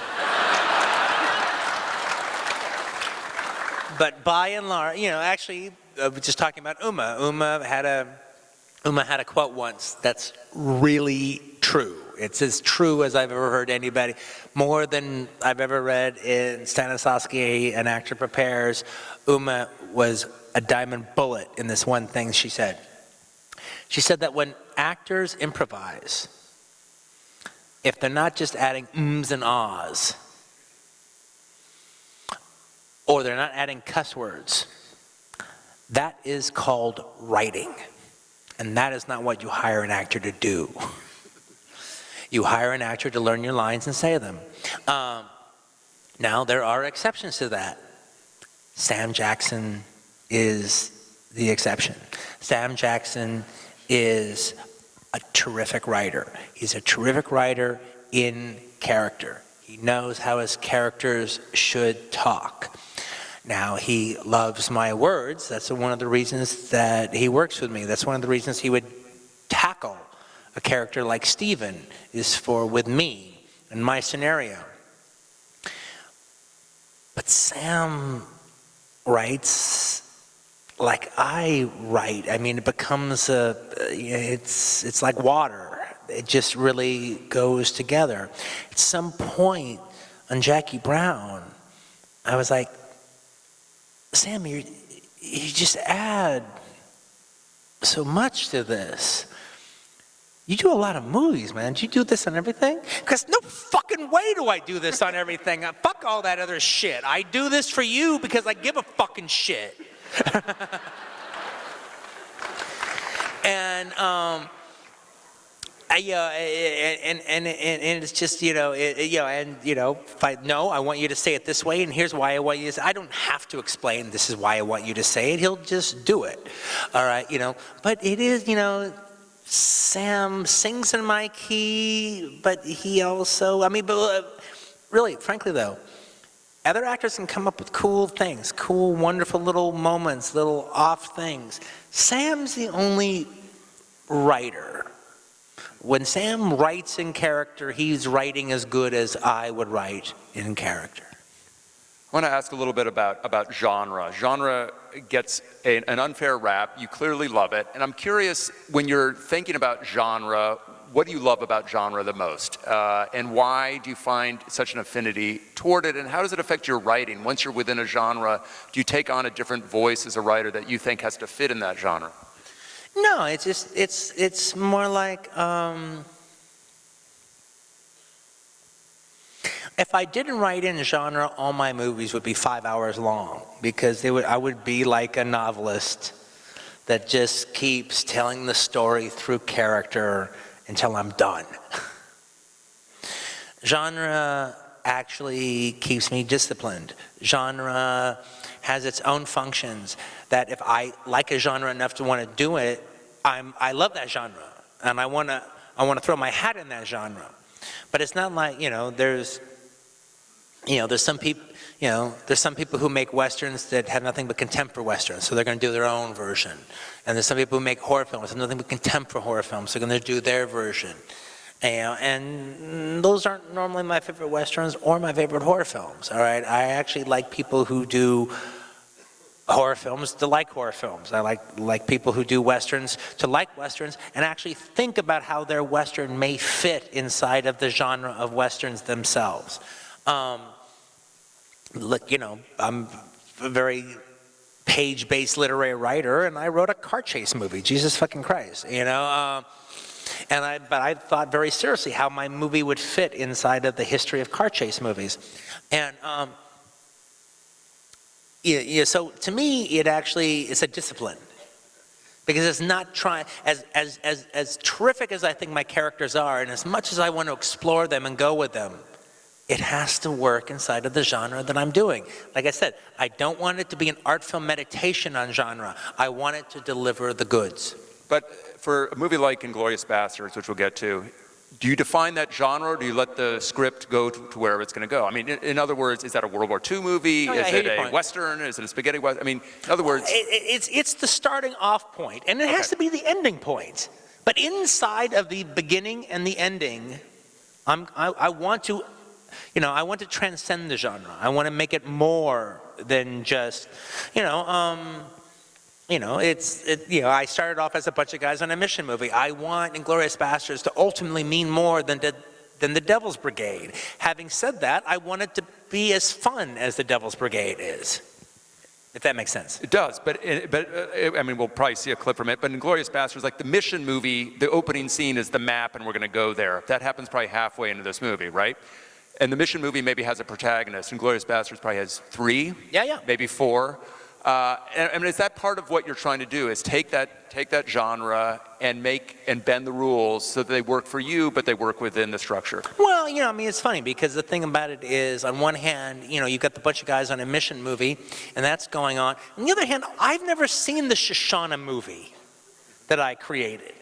But by and large, actually, just talking about Uma had a quote once that's really true. It's as true as I've ever heard anybody, more than I've ever read in Stanislavski, An Actor Prepares. Uma was a diamond bullet in this one thing she said. She said that when actors improvise, if they're not just adding ums and ahs, or they're not adding cuss words, that is called writing. And that is not what you hire an actor to do. You hire an actor to learn your lines and say them. Now, there are exceptions to that. Sam Jackson is the exception. Sam Jackson is a terrific writer. He's a terrific writer in character. He knows how his characters should talk. Now, he loves my words. That's one of the reasons that he works with me. That's one of the reasons he would tackle a character like Stephen, is for with me in my scenario. But Sam writes like I write. I mean, it becomes it's like water. It just really goes together. At some point on Jackie Brown, I was like, Sam, you just add so much to this. You do a lot of movies, man. Do you do this on everything? Because no fucking way do I do this on everything. Fuck all that other shit. I do this for you because I give a fucking shit. And and it's just, if I want you to say it this way, and here's why I want you to say it. I don't have to explain this is why I want you to say it. He'll just do it. All right, But it is, Sam sings in my key, but he also, really, frankly though, other actors can come up with cool things, cool, wonderful little moments, little off things. Sam's the only writer. When Sam writes in character, he's writing as good as I would write in character. I want to ask a little bit about genre. Genre gets an unfair rap. You clearly love it. And I'm curious, when you're thinking about genre, what do you love about genre the most? And why do you find such an affinity toward it? And how does it affect your writing? Once you're within a genre, do you take on a different voice as a writer that you think has to fit in that genre? No, it's more like, if I didn't write in genre, all my movies would be 5 hours long, because I would be like a novelist that just keeps telling the story through character until I'm done. Genre actually keeps me disciplined. Genre has its own functions that if I like a genre enough to want to do it, I love that genre, and I want to throw my hat in that genre. But it's not like, there's some people who make westerns that have nothing but contempt for westerns, so they're going to do their own version. And there's some people who make horror films that have nothing but contempt for horror films, so they're going to do their version. And those aren't normally my favorite westerns or my favorite horror films. All right, I actually like people who do horror films to like horror films. I like people who do westerns to like westerns and actually think about how their western may fit inside of the genre of westerns themselves. Look, I'm a very page-based literary writer, and I wrote a car chase movie. Jesus fucking Christ, but I thought very seriously how my movie would fit inside of the history of car chase movies, and so to me, it's a discipline, because it's not trying, as terrific as I think my characters are, and as much as I want to explore them and go with them, it has to work inside of the genre that I'm doing. Like I said, I don't want it to be an art film meditation on genre. I want it to deliver the goods. But for a movie like Inglourious Basterds, which we'll get to, do you define that genre, or do you let the script go to wherever it's going to go? I mean, in other words, is that a World War II movie? Is it a Western? Is it a spaghetti Western? I mean, in other words... It's the starting off point, and it has to be the ending point. But inside of the beginning and the ending, I want to transcend the genre. I want to make it more than just, I started off as a bunch of guys on a mission movie. I want Inglourious Basterds to ultimately mean more than the Devil's Brigade. Having said that, I want it to be as fun as the Devil's Brigade is, if that makes sense. It does, but I mean, we'll probably see a clip from it, but in Inglourious Basterds, like the mission movie, the opening scene is the map and we're gonna go there. That happens probably halfway into this movie, right? And the mission movie maybe has a protagonist. Inglourious Basterds probably has 3, maybe 4. And is that part of what you're trying to do, is take that genre and bend the rules so that they work for you, but they work within the structure? Well, it's funny because the thing about it is, on one hand, you've got the bunch of guys on a mission movie, and that's going on. On the other hand, I've never seen the Shoshana movie that I created.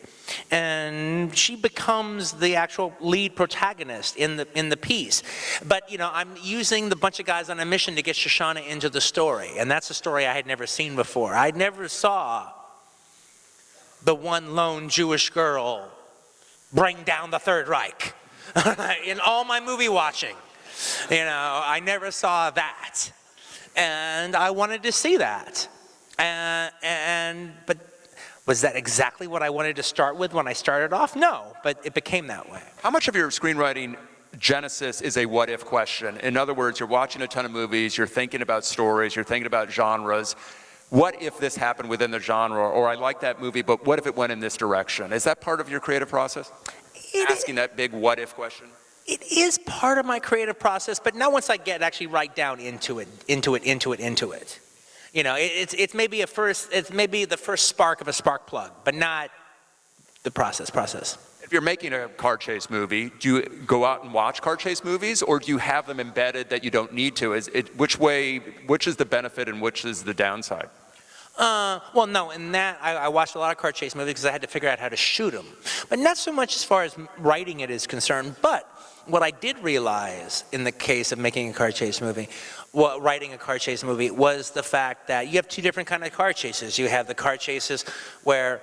And she becomes the actual lead protagonist in the piece. But I'm using the bunch of guys on a mission to get Shoshana into the story, and that's a story I had never seen before. I never saw the one lone Jewish girl bring down the Third Reich in all my movie watching. I never saw that, and I wanted to see that. But was that exactly what I wanted to start with when I started off? No, but it became that way. How much of your screenwriting genesis is a what-if question? In other words, you're watching a ton of movies, you're thinking about stories, you're thinking about genres. What if this happened within the genre? Or I like that movie, but what if it went in this direction? Is that part of your creative process? Asking that big what-if question? It is part of my creative process, but not once I get actually right down into it. It's maybe the first spark of a spark plug, but not the process. If you're making a car chase movie, do you go out and watch car chase movies, or do you have them embedded that you don't need to? Which is the benefit and which is the downside? Well, no, in that, I watched a lot of car chase movies because I had to figure out how to shoot them. But not so much as far as writing it is concerned, but what I did realize in the case of making a car chase movie, writing a car chase movie, was the fact that you have 2 different kind of car chases. You have the car chases where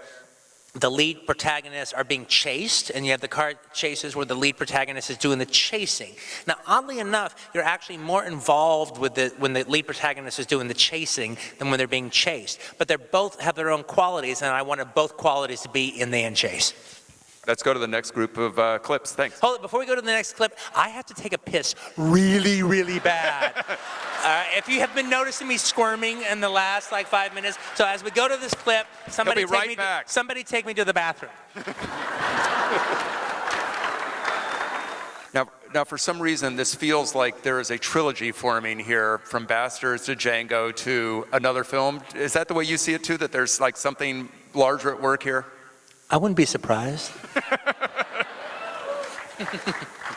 the lead protagonists are being chased, and you have the car chases where the lead protagonist is doing the chasing. Now, oddly enough, you're actually more involved with when the lead protagonist is doing the chasing than when they're being chased. But they both have their own qualities, and I wanted both qualities to be in the end chase. Let's go to the next group of clips. Thanks. Hold it, before we go to the next clip, I have to take a piss really, really bad. If you have been noticing me squirming in the last 5 minutes, so as we go to this clip, somebody take me to the bathroom. Now, for some reason, this feels like there is a trilogy forming here, from Bastards to Django to another film. Is that the way you see it too, that there's something larger at work here? I wouldn't be surprised.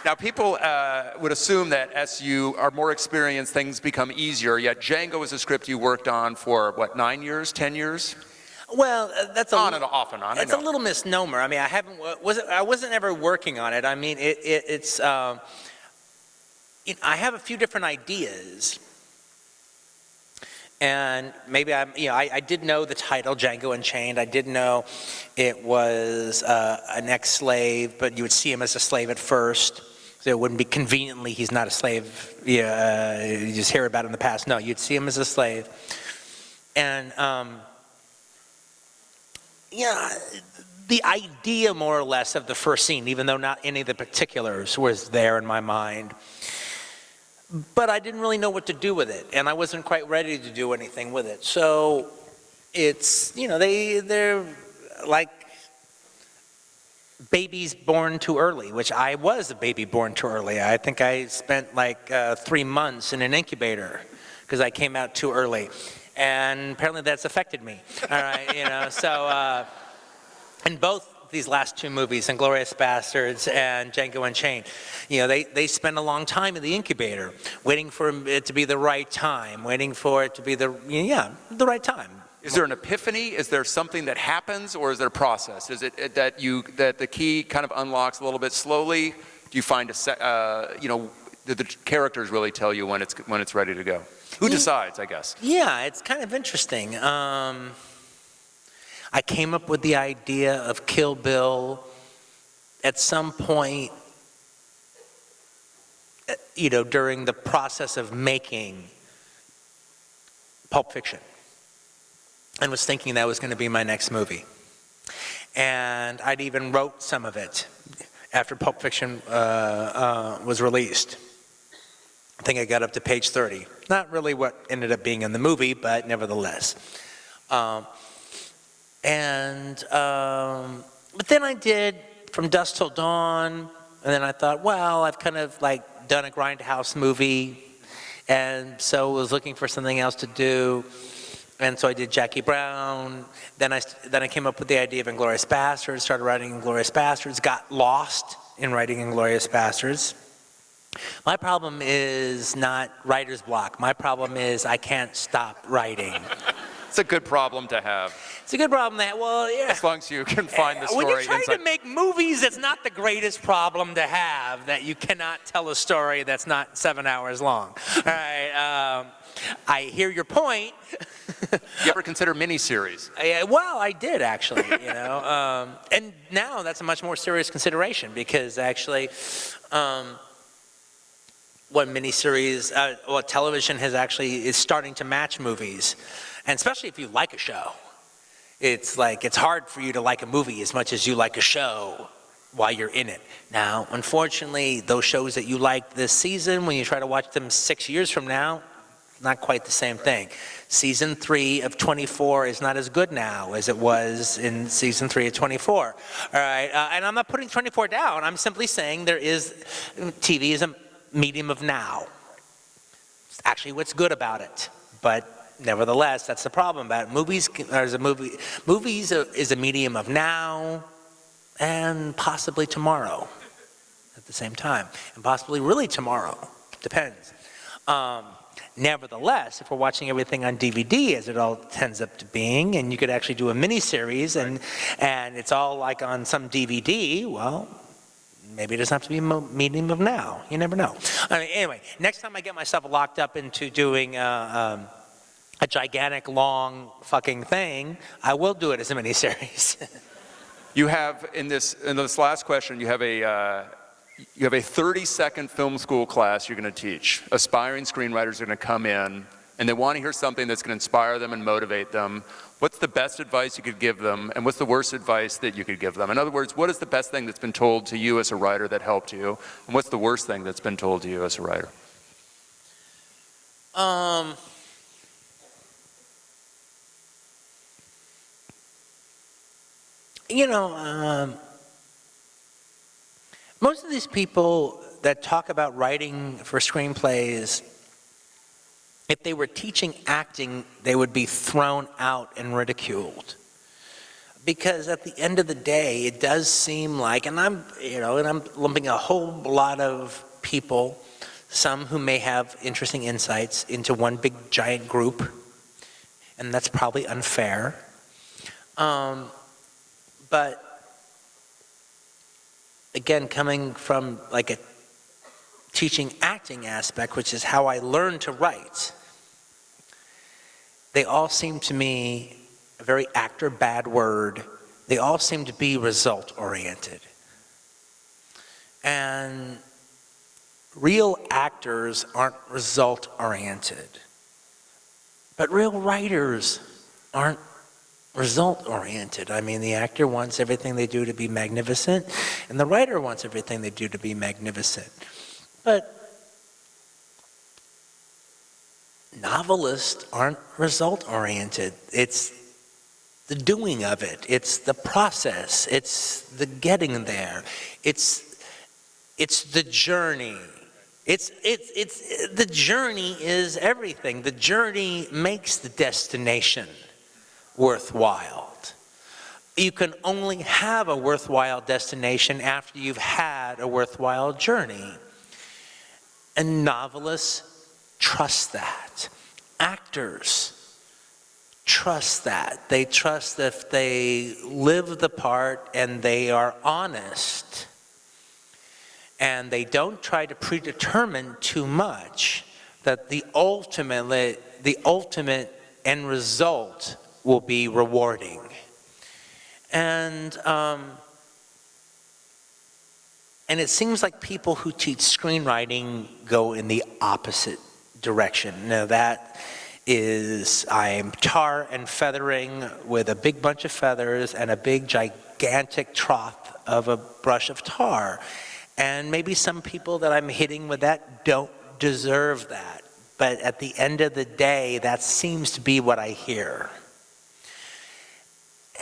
Now, people would assume that as you are more experienced, things become easier, yet Django is a script you worked on for, 9 years, 10 years? Well, that's on and off and on. It's a little misnomer. I mean, I wasn't ever working on it. I mean, I have a few different ideas. And maybe I did know the title, Django Unchained. I did know it was an ex-slave, but you would see him as a slave at first. So it wouldn't be conveniently, he's not a slave. You just hear about it in the past. No, you'd see him as a slave. And the idea, more or less, of the first scene, even though not any of the particulars was there in my mind. But I didn't really know what to do with it, and I wasn't quite ready to do anything with it. So it's, they're like babies born too early, which I was a baby born too early. I think I spent 3 months in an incubator because I came out too early. And apparently that's affected me. All right, so in both these last 2 movies, Inglourious Basterds and Django Unchained, they spend a long time in the incubator, waiting for it to be the right time, waiting for it to be the right time. Is there an epiphany? Is there something that happens, or is there a process? Is it that the key kind of unlocks a little bit slowly? Do you find do the characters really tell you when it's ready to go? Who decides, I guess? Yeah, it's kind of interesting. I came up with the idea of Kill Bill at some point, during the process of making Pulp Fiction. and was thinking that was going to be my next movie. And I'd even wrote some of it after Pulp Fiction was released. I think I got up to page 30. Not really what ended up being in the movie, but nevertheless. But then I did From Dusk Till Dawn, and then I thought, well, I've kind of like done a grindhouse movie, and so was looking for something else to do. And so I did Jackie Brown. Then I came up with the idea of Inglourious Basterds, started writing Inglourious Basterds, got lost in writing Inglourious Basterds. My problem is not writer's block. My problem is I can't stop writing. It's a good problem to have. It's a good problem that, well, yeah. As long as you can find the story When you're trying inside. to make movies, it's not the greatest problem to have, that you cannot tell a story that's not 7 hours long. All right, I hear your point. You ever consider miniseries? Well, I did actually, you know. And now that's a much more serious consideration because actually, what miniseries, television is starting to match movies. And especially if you like a show. It's like, it's hard for you to like a movie as much as you like a show while you're in it. Now, unfortunately, those shows that you liked this season, when you try to watch them 6 years from now, not quite the same thing. Season 3 of 24 is not as good now as it was in season 3 of 24. All right, and I'm not putting 24 down. I'm simply saying TV is a medium of now. It's actually what's good about it. But nevertheless, that's the problem about it. Movies is a medium of now and possibly tomorrow at the same time. And possibly really tomorrow. Depends. Nevertheless, if we're watching everything on DVD, as it all tends up to being, and you could actually do a mini-series and it's all like on some DVD, well, maybe it doesn't have to be a medium of now. You never know. I mean, anyway, next time I get myself locked up into doing a gigantic, long fucking thing, I will do it as a mini-series. You have, in this last question, you have a 30-second film school class you're going to teach. Aspiring screenwriters are going to come in, and they want to hear something that's going to inspire them and motivate them. What's the best advice you could give them, and what's the worst advice that you could give them? In other words, what is the best thing that's been told to you as a writer that helped you, and what's the worst thing that's been told to you as a writer? You know, most of these people that talk about writing for screenplays, if they were teaching acting, they would be thrown out and ridiculed. Because at the end of the day, it does seem like, and I'm lumping a whole lot of people, some who may have interesting insights, into one big giant group, and that's probably unfair. But again, coming from like a teaching acting aspect, which is how I learned to write, they all seem to me, a very actor bad word, they all seem to be result oriented. And real actors aren't result oriented. But real writers aren't result oriented. I mean, the actor wants everything they do to be magnificent, and the writer wants everything they do to be magnificent. But novelists aren't result oriented. It's the doing of it. It's the process. It's the getting there. It's the journey. It's the journey is everything. The journey makes the destination worthwhile. You can only have a worthwhile destination after you've had a worthwhile journey. And novelists trust that. Actors trust that. They trust that if they live the part and they are honest and they don't try to predetermine too much, that the ultimate end result will be rewarding. And it seems like people who teach screenwriting go in the opposite direction. Now that is I'm tar and feathering with a big bunch of feathers and a big gigantic trough of a brush of tar. And maybe some people that I'm hitting with that don't deserve that. But at the end of the day, that seems to be what I hear.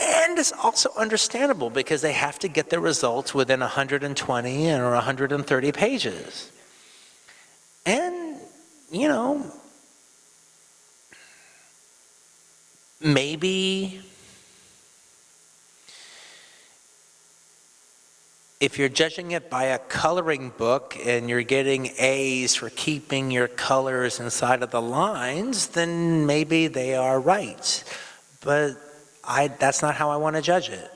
And it's also understandable because they have to get the results within 120 or 130 pages. And, you know, maybe if you're judging it by a coloring book and you're getting A's for keeping your colors inside of the lines, then maybe they are right. But that's not how I want to judge it,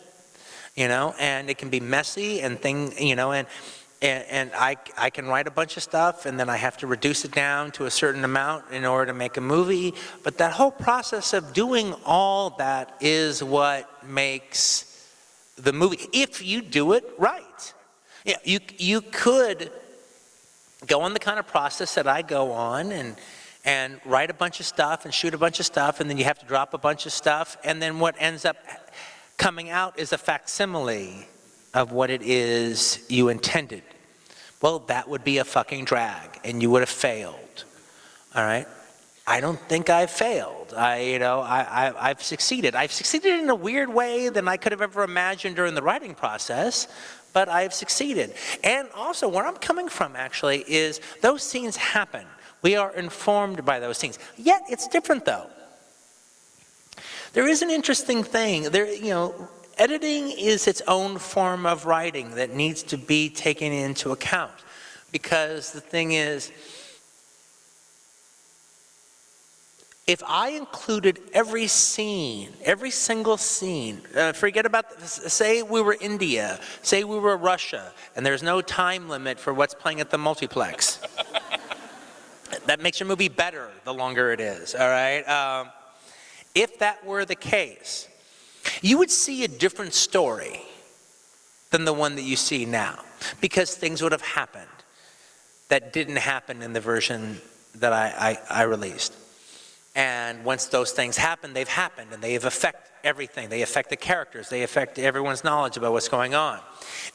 you know, and it can be messy and and I can write a bunch of stuff and then I have to reduce it down to a certain amount in order to make a movie, but that whole process of doing all that is what makes the movie, if you do it right. Yeah, you could go on the kind of process that I go on and write a bunch of stuff and shoot a bunch of stuff, and then you have to drop a bunch of stuff, and then what ends up coming out is a facsimile of what it is you intended. Well, that would be a fucking drag, and you would have failed, all right? I don't think I've failed. I've succeeded. I've succeeded in a weird way than I could have ever imagined during the writing process, but I've succeeded. And also, where I'm coming from, actually, is those scenes happen. We are informed by those scenes. Yet, it's different, though. There is an interesting thing. Editing is its own form of writing that needs to be taken into account. Because the thing is, if I included every scene, every single scene, forget about, say we were India, say we were Russia, and there's no time limit for what's playing at the multiplex. That makes your movie better the longer it is, all right? If that were the case, you would see a different story than the one that you see now, because things would have happened that didn't happen in the version that I released. And once those things happen, they've happened, and they affect everything. They affect the characters. They affect everyone's knowledge about what's going on.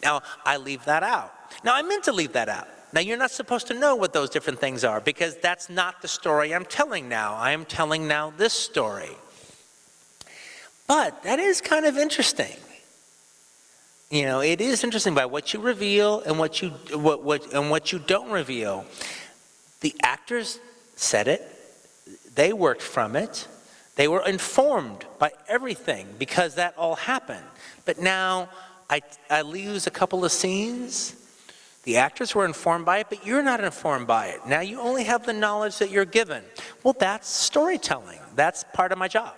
Now, I leave that out. Now, I meant to leave that out. Now, you're not supposed to know what those different things are, because that's not the story I'm telling now. I am telling now this story. But that is kind of interesting. You know, it is interesting by what you reveal and what you don't reveal. The actors said it. They worked from it. They were informed by everything because that all happened. But now I lose a couple of scenes. The actors were informed by it, but you're not informed by it. Now you only have the knowledge that you're given. Well, that's storytelling. That's part of my job.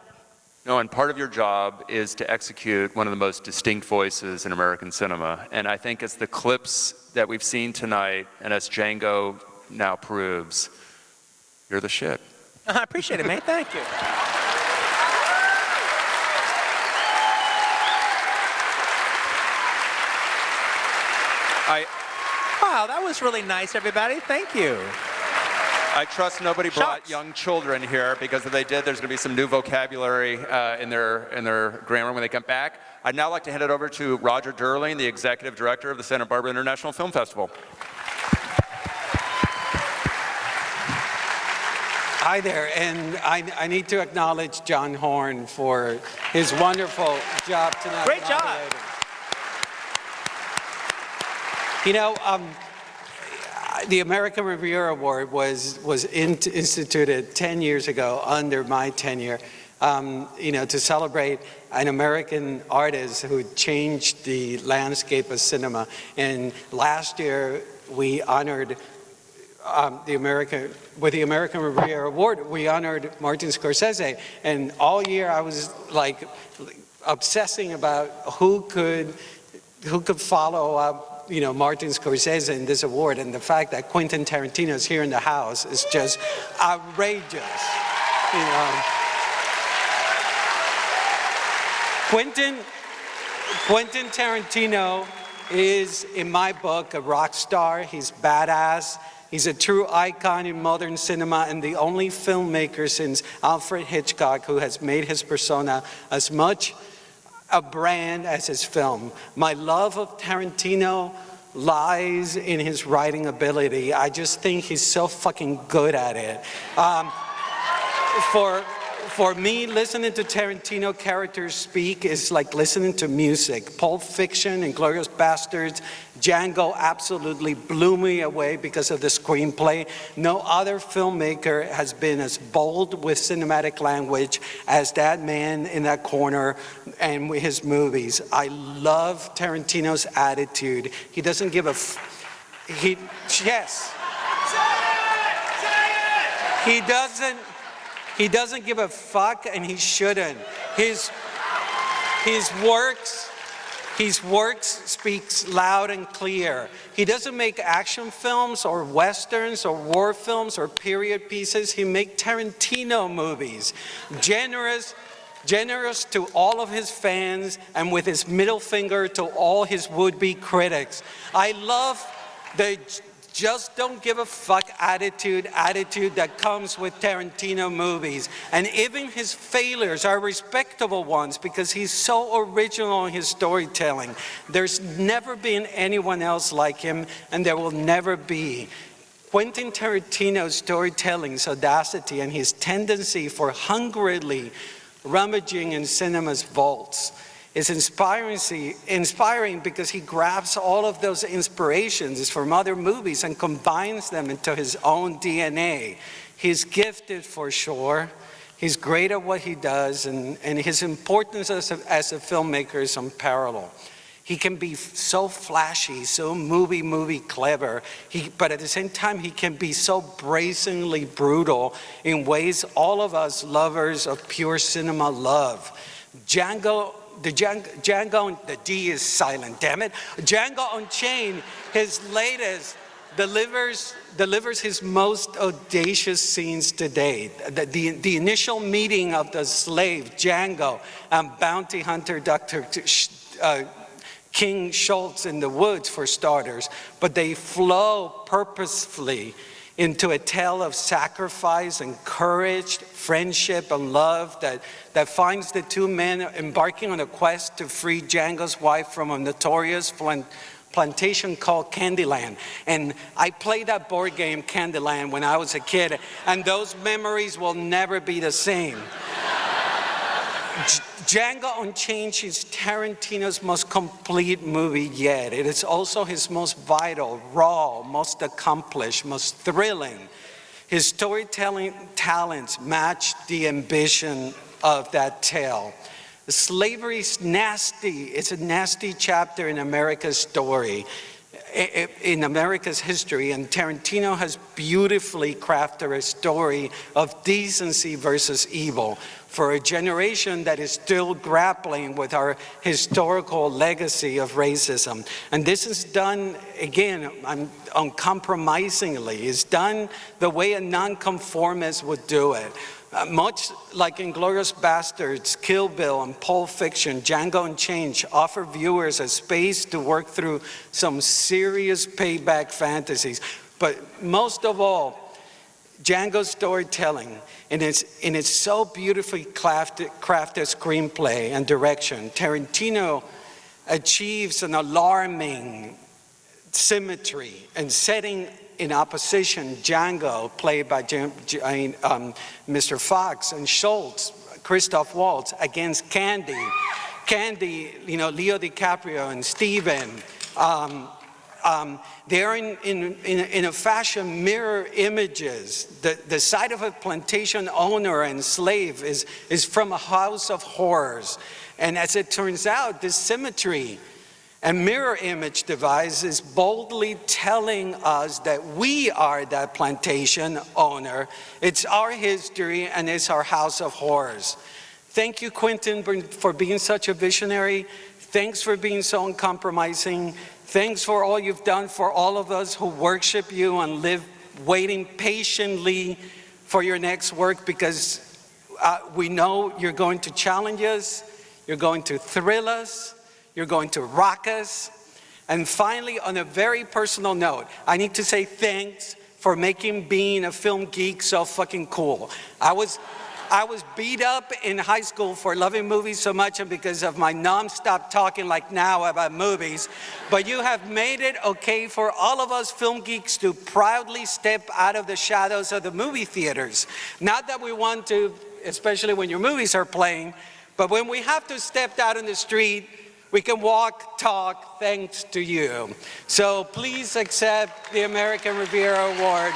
No, and part of your job is to execute one of the most distinct voices in American cinema. And I think as the clips that we've seen tonight, and as Django now proves, you're the shit. I appreciate it, man. Thank you. Wow, that was really nice, everybody. Thank you. I trust nobody brought Shucks. young children here, because if they did, there's going to be some new vocabulary in their grammar when they come back. I'd now like to hand it over to Roger Durling, the Executive Director of the Santa Barbara International Film Festival. Hi there, and I need to acknowledge John Horn for his wonderful job tonight. Great job. You know, the American Riviera Award was instituted 10 years ago under my tenure, to celebrate an American artist who changed the landscape of cinema. And last year we honored the American Riviera Award, we honored Martin Scorsese. And all year I was like obsessing about who could follow up Martin Scorsese in this award, and the fact that Quentin Tarantino is here in the house is just outrageous. Quentin Tarantino is, in my book, a rock star. He's badass. He's a true icon in modern cinema and the only filmmaker since Alfred Hitchcock who has made his persona as much a brand as his film. My love of Tarantino lies in his writing ability. I just think he's so fucking good at it. For me, listening to Tarantino characters speak is like listening to music. Pulp Fiction, Inglourious Basterds, Django absolutely blew me away because of the screenplay. No other filmmaker has been as bold with cinematic language as that man in that corner and with his movies. I love Tarantino's attitude. He doesn't give a yes. He doesn't give a fuck, and he shouldn't. His works speaks loud and clear. He doesn't make action films or westerns or war films or period pieces. He makes Tarantino movies. Generous to all of his fans and with his middle finger to all his would-be critics. I love the just don't give a fuck attitude that comes with Tarantino movies. And even his failures are respectable ones because he's so original in his storytelling. There's never been anyone else like him, and there will never be. Quentin Tarantino's storytelling's audacity and his tendency for hungrily rummaging in cinema's vaults is inspiring because he grabs all of those inspirations from other movies and combines them into his own DNA. He's gifted for sure. He's great at what he does, and his importance as a filmmaker is unparalleled. He can be so flashy, so movie clever, but at the same time he can be so brazenly brutal in ways all of us lovers of pure cinema love. Django, the D is silent, damn it. Django Unchained, his latest, delivers his most audacious scenes to date. The initial meeting of the slave, Django, and bounty hunter Dr. King Schultz in the woods, for starters, but they flow purposefully into a tale of sacrifice and courage, friendship and love that finds the two men embarking on a quest to free Django's wife from a notorious plantation called Candyland. And I played that board game Candyland when I was a kid, and those memories will never be the same. Django Unchained is Tarantino's most complete movie yet. It is also his most vital, raw, most accomplished, most thrilling. His storytelling talents match the ambition of that tale. Slavery is nasty. It's a nasty chapter in America's story, in America's history, and Tarantino has beautifully crafted a story of decency versus evil for a generation that is still grappling with our historical legacy of racism. And this is done, again, uncompromisingly. It's done the way a nonconformist would do it. Much like Inglourious Basterds, Kill Bill, and Pulp Fiction, Django Unchained offer viewers a space to work through some serious payback fantasies. But most of all, Django's storytelling, in its so beautifully crafted screenplay and direction, Tarantino achieves an alarming symmetry and setting in opposition Django, played by Mr. Fox, and Schultz, Christoph Waltz, against Candy, Leo DiCaprio and Steven. They're in a fashion mirror images. The side of a plantation owner and slave is from a house of horrors. And as it turns out, this symmetry and mirror image device is boldly telling us that we are that plantation owner. It's our history and it's our house of horrors. Thank you, Quentin, for being such a visionary. Thanks for being so uncompromising. Thanks for all you've done for all of us who worship you and live waiting patiently for your next work, because we know you're going to challenge us, you're going to thrill us, you're going to rock us. And finally, on a very personal note, I need to say thanks for making being a film geek so fucking cool. I was beat up in high school for loving movies so much and because of my non-stop talking like now about movies. But you have made it okay for all of us film geeks to proudly step out of the shadows of the movie theaters. Not that we want to, especially when your movies are playing, but when we have to step out in the street, we can walk, talk, thanks to you. So please accept the American Riviera Award.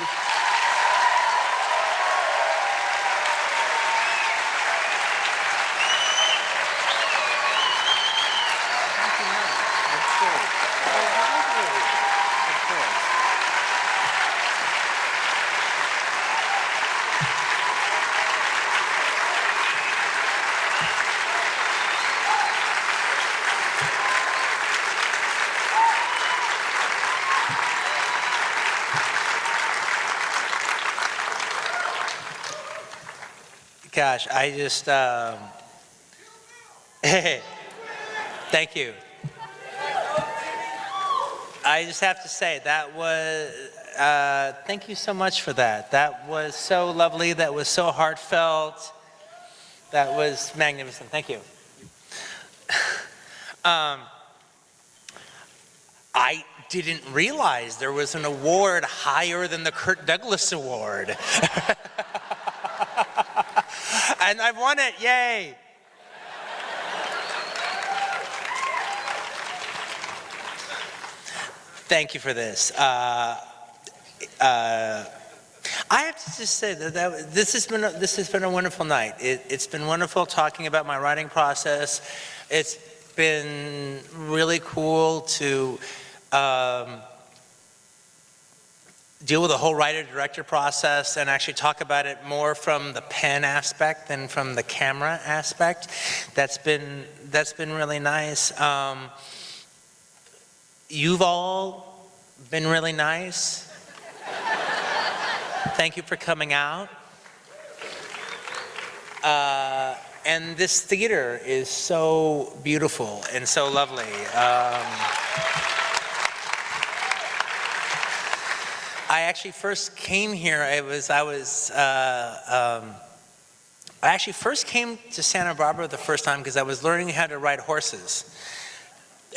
Gosh, I just, thank you. I just have to say, that was, thank you so much for that. That was so lovely, that was so heartfelt, that was magnificent, thank you. I didn't realize there was an award higher than the Kirk Douglas Award. And I've won it, yay! Thank you for this. I have to just say that this has been a wonderful night. It's been wonderful talking about my writing process. It's been really cool to deal with the whole writer-director process and actually talk about it more from the pen aspect than from the camera aspect. That's been really nice. You've all been really nice. Thank you for coming out. And this theater is so beautiful and so lovely. I actually first came here, I actually first came to Santa Barbara the first time because I was learning how to ride horses.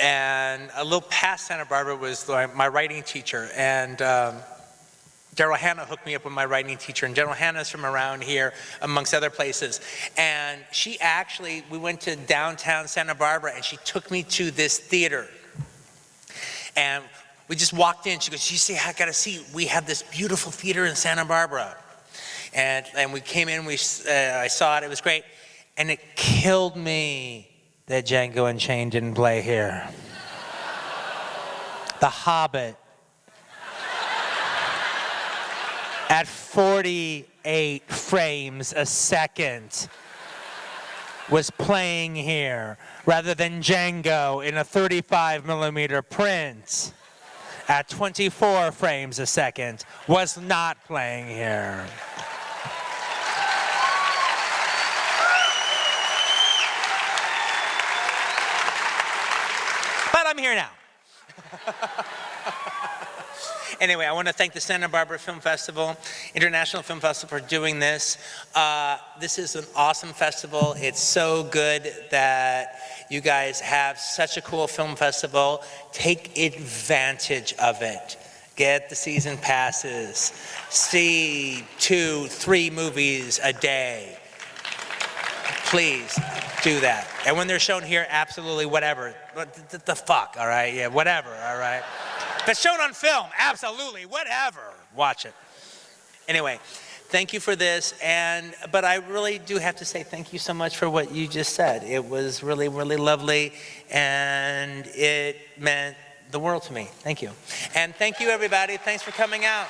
And a little past Santa Barbara was my writing teacher, and Daryl Hannah hooked me up with my writing teacher, and Daryl Hannah's from around here, amongst other places. And she actually, we went to downtown Santa Barbara, and she took me to this theater. And we just walked in. She goes, "You see, I gotta see. We have this beautiful theater in Santa Barbara." And we came in. I saw it. It was great. And it killed me that Django Unchained didn't play here. The Hobbit at 48 frames a second was playing here, rather than Django in a 35mm print at 24 frames a second was not playing here. But I'm here now. Anyway, I want to thank the Santa Barbara Film Festival, International Film Festival, for doing this. This is an awesome festival. It's so good that you guys have such a cool film festival. Take advantage of it. Get the season passes. See 2, 3 movies a day. Please do that. And when they're shown here, absolutely whatever. What the fuck, all right? Yeah, whatever, all right? If it's shown on film, absolutely, whatever. Watch it. Anyway, thank you for this. But I really do have to say thank you so much for what you just said. It was really, really lovely, and it meant the world to me. Thank you. And thank you, everybody. Thanks for coming out.